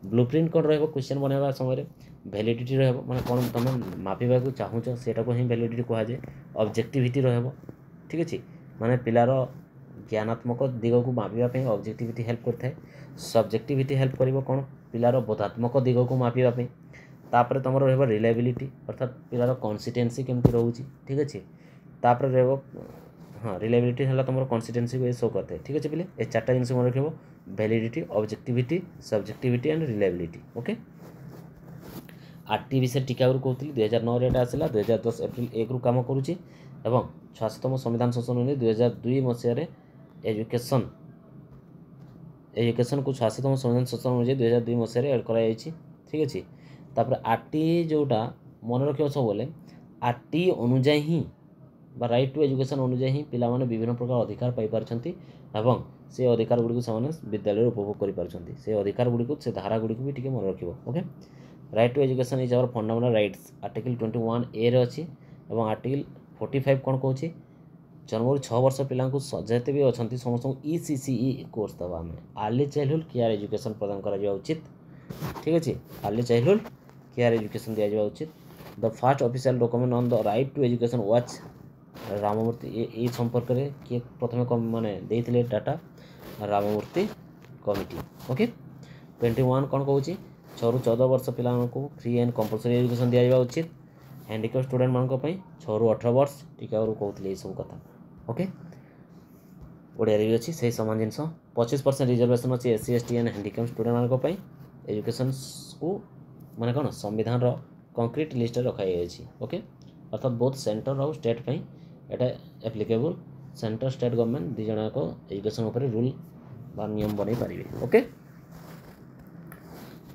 ब्लूप्रिंट कौन रहा क्वेश्चन बनवा समय वैलिडिटी रहा माने कौन तुम मापिबा चाहूच सेटा को ही वैलिडिटी कहुए। ऑब्जेक्टिविटी रहा ठीक अच्छे माने पिलार ज्ञानात्मक दिग को मापिबा ऑब्जेक्टिविटी हेल्प करता है। सब्जेक्टिविटी हेल्प कर कौन पिलार बोधात्मक दिग को मापिबा तापर तुम रहा रिलायबिलिटी अर्थात पिलार कन्सिस्टेंसी केमती रोचे। ठीक अच्छे तापर रहा हाँ रिलायबिलिटी है तुम कन्सिस्टेंसी को शो करते हैं। ठीक अच्छे पिले ये 4टा जिन मन रख validity objectivity subjectivity and reliability okay. RT विषय टीका कहती 2009 एटा आसला 2010 एप्रिल 1 रु काम करुच्ची एवं 86तम संविधान संशोधन 2002 मसीह एजुकेशन को 86तम संविधान संशोधन अनुଯାयी 2002 मसीह एड कर। ठीक अच्छे तापर आरटी जोटा मन रख सब बोले आरटी अनुजाई ही राइट टू एजुकेशन अनुजाई ही पिला माने विभिन्न प्रकार अधिकार पाई पारछंती एवं से अधिकार गुड़ी से विद्यालय उपभोग कर से अधिकार गुड़ी से धारा गुड़ी भी टी मन रखिए okay. Right to education is our fundamental rights article 21 A रे अच्छी और आर्टिकल 45 कौन कहूँ जन्म 6 वर्ष पिला जिते भी अच्छा समस्त ECCE कोर्स दबा आम अर्ली चाइल्डहुड केयर एजुकेशन प्रदान करा उचित। ठीक अच्छे अर्ली चाइल्डहुड केयर एजुकेशन दिया उचित। The first official document on the right to education was Ramamurti ये संपर्क में किए प्रथम माने देते डाटा राममूर्ति कमिटी ओके। 21 कौन कहूँ 6 ରୁ 14 वर्ष पिला फ्री एंड कंपलसरी एजुकेशन दिया उचित। हैंडिकैप स्टूडेंट मान 6 ରୁ 18 वर्ष टीका कहते ये सब कथा ओके। ओडिया भी अच्छी से सामान जिन 25% रिजर्वेशन अच्छी SC ST and handicap student मान एजुकेशन को माने कौन संविधान कंक्रीट लिस्ट रखाई ओके अर्थात बोथ सेंटर और स्टेट पे एटा एप्लिकेबल सेंटर स्टेट गवर्नमेंट दी जन को एजुकेशन उपर रूल बा नियम बनै पारिबे ओके।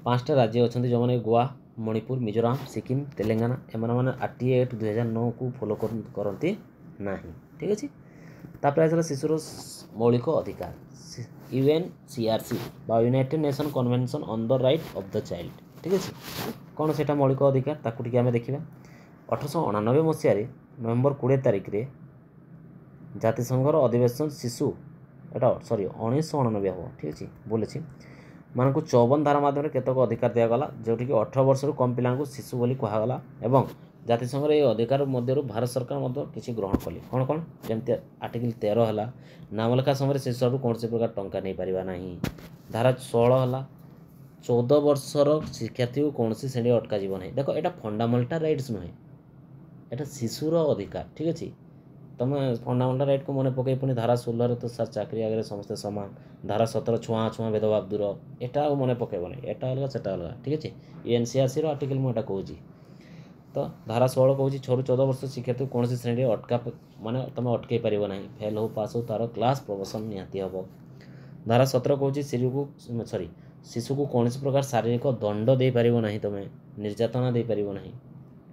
5टा राज्य अच्छा जो मैंने गोवा मणिपुर मिजोराम सिक्किम तेलंगाना एम मैंने RTA एक्ट 2009 को फॉलो करती ना। ठीक अच्छे तापर आसला शिशुर मौलिक अधिकार UNCRC बा United nation convention on the right of the child. ठीक अच्छे कौन से मौलिक अधिकार ताकू टिके आमे देखिबा 1899 मसीह नवेम्बर 20 तारिख रे जातिसंघर अधिवेशन शिशु एटा सॉरी 1999 हम ठीक अच्छे बोले मान को 54 धारा माध्यम केतक अधिकार दिगला जो कि 18 वर्ष कम पिला शिशु बोली कहगला एवं जातिसंघर ये अधिकार मध्य भारत सरकार किसी ग्रहण कले कौन कौन जमती आर्टिकल 13 है नामलेखा समय शिशु कौन से प्रकार टंका नहीं पारिबा नहीं। धारा 16 है 14 वर्षर शिक्षार्थी को कौन सी श्रेणी अटका जीव ना। देख यहाँ फंडामेंटल राइट्स नुहे यहाँ शिशुर अधिकार। ठीक अच्छे तुम फंडामेंटल राइट को मन पकई पुणी धारा 16 तो सर चाकरी आगे समस्ते सामान धारा 17 छुआ छुआ भेदभाव दूर यहाँ मन पकईब ना यहाँ अलग से अलग। ठीक अच्छे UNCRC आर्टिकल मुझे कहूँ तो धारा 16 कहूँ 6 ରୁ 14 वर्ष शिक्षार्थी कौन सी श्रेणी अटका माने तुम अटकई पार ना फेल हो पास हो तार क्लास प्रमोशन निहाती हम। धारा 17 कहूँ शिशु को कौन प्रकार शारीरिक दंड दे पार ना तुम निर्यातना दे पार ना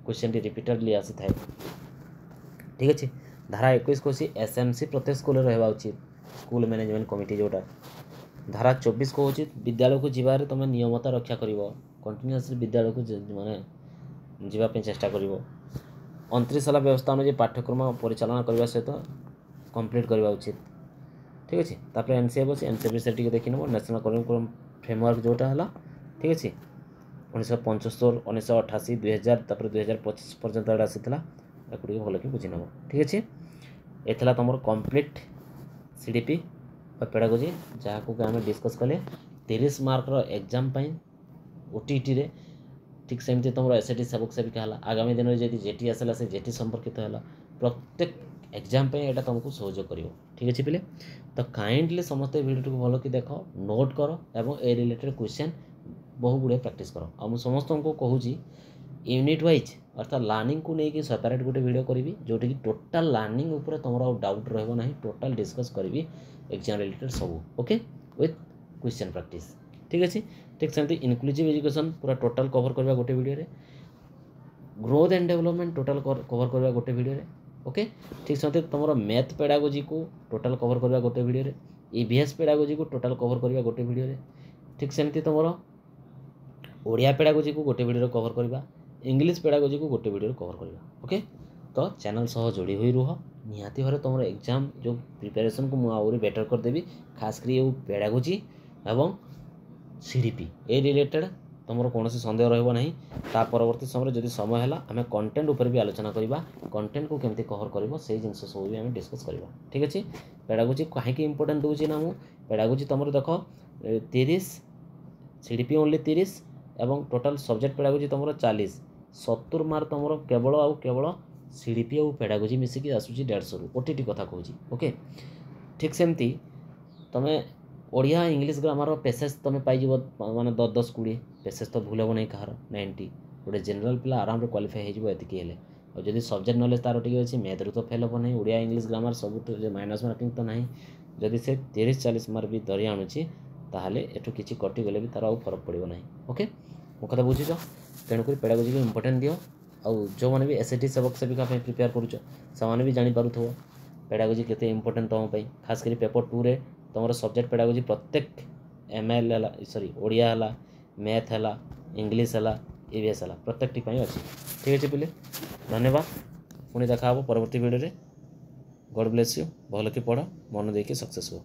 क्वेश्चन टी रिपीटेडली आसी थाए। ठीक अच्छे धारा 21 कहूँ SMC प्रत्येक स्कूल रहा उचित स्कूल मैनेजमेंट कमिटी जोटा। धारा 24 कहूँ विद्यालय को जीवार तुम नियमता रक्षा कर कंटिन्यूअसली विद्यालय को माने जीवाई चेष्टा कर 29 साल व्यवस्था अनुसार पाठ्यक्रम परिचालना करने सहित कंप्लीट करवा उचित। ठीक अच्छे तापर NCF अच्छे NCF से देखी नब नेशनल करिकुलम फ्रेमवर्क जोटा है। ठीक अच्छे 1975 1988 2000 तापर 2025 पर्यंत एटा आसाला एगुड़ी भल कि बुझी नब। ठीक अच्छे ये तुम कंप्लीट CDP पेडागोजी जहाँ को आम डिस्कस कले 30 मार्कर एग्जाम OTT रे। ठीक सेमती तुम SAT सेवक सेविका है आगामी दिन में जब जेटी आसला से जेटी संपर्कित है प्रत्येक एग्जाम यहाँ तुमको सहयोग कर। ठीक अच्छे पिले तो काइंडली समस्त वीडियो को भल कि देख नोट कर एवं ए रिलेटेड क्वेश्चन बहु गुड़े प्रैक्टिस कर। आ मुझे समस्त को कहूँ यूनिट वाइज अर्थात लर्निंग को लेकिन सेपरेट गोटे वीडियो करी जोटि कि टोटाल लर्निंग उपर तुम डाउट रहा ना टोटाल डिस्कस करी एग्जाम रिलेटेड सब ओके विथ क्वेश्चन प्रैक्टिस। ठीक अच्छे ठीक सेमती इनक्लूसिव एजुकेशन पूरा टोटाल कवर करवा गोटे वीडियो रे growth and development total cover करवा गोटे वीडियो रे ओके ठीक से तुम मैथ पेडागोजी को टोटाल कवर करवा गोटे वीडियो रे ईवीएस पेडागोजी को टोटाल कवर करवा गोटे वीडियो रे ठीक सेमती तुम ओडिया पेडागोजी को गोटे वीडियो कवर करवा इंग्लिश पेडागोजी को गोटे वीडियो कवर करवा ओके तो चैनल सह जोड़ी हुई रुह निहाती भाव तुम एग्जाम जो प्रिपेरेसन को मुझे बेटर करदेवी खासकर ये पेडागोजी एवं सीडीपी ए रिलेटेड तुम कौन सन्देह रहा ता परवर्ती समय जब समय है आम कंटेंट उपर भी आलोचना करवा कंटेंट को केमती कवर कर से जिन सब भी आम डिस्कस करवा ठीक अच्छे पेडागोजी कहीं इंपोर्टेंट दूसरी ना मुझे पेडागोजी तुम देख 30 सीडीपी ओनली 30 एवं टोटाल सब्जेक्ट पेडागोजी तुम 40 70 मार्क तुम केवल आउ केवल सीडीपी और पेडागोजी मिसिकी आसूची 150 ओटीटी कथा कहूँ ओके ठीक सेमती तुम्हें ओडिया इंग्लिश ग्रामर पेसेज तुम पाइज माने 10 20 पेसेज तो भूल हम नहीं कहार 90 गोटे जनरल पिला आराम क्वालिफाई होती हेले और जब सब्जेक्ट नॉलेज तार टी अच्छी मैथ रू तो फेल हम नहीं ओडिया इंग्लिश ग्रामर सब तो माइनस मार्किंग तो नहीं जदि से 30-40 मार्क भी धरी आणुची ताहले एठू किछि कटिगले भी तार फरक पड़ो ना ओके मो कथा बुझीच तेणुक पेडागोजी को इंपोर्टेंट दियो आउ जो मैंने भी एसएटी सेवक सेविका प्रिपेयर करुच से भी जानीपारुव पेडागोजी केते इंपोर्टेंट तुम खास कर पेपर 2 रे तुम सब्जेक्ट पेडागोजी प्रत्येक एमएल है सॉरी ओडिया है मैथ है इंग्लिश है ईवीएस है प्रत्येक टी अच्छी ठीक अच्छे पिले धन्यवाद पुणी देखा परवर्ती वीडियो रे गॉड ब्लेस यू भल कि पढ़ मन देके सक्सेस हो।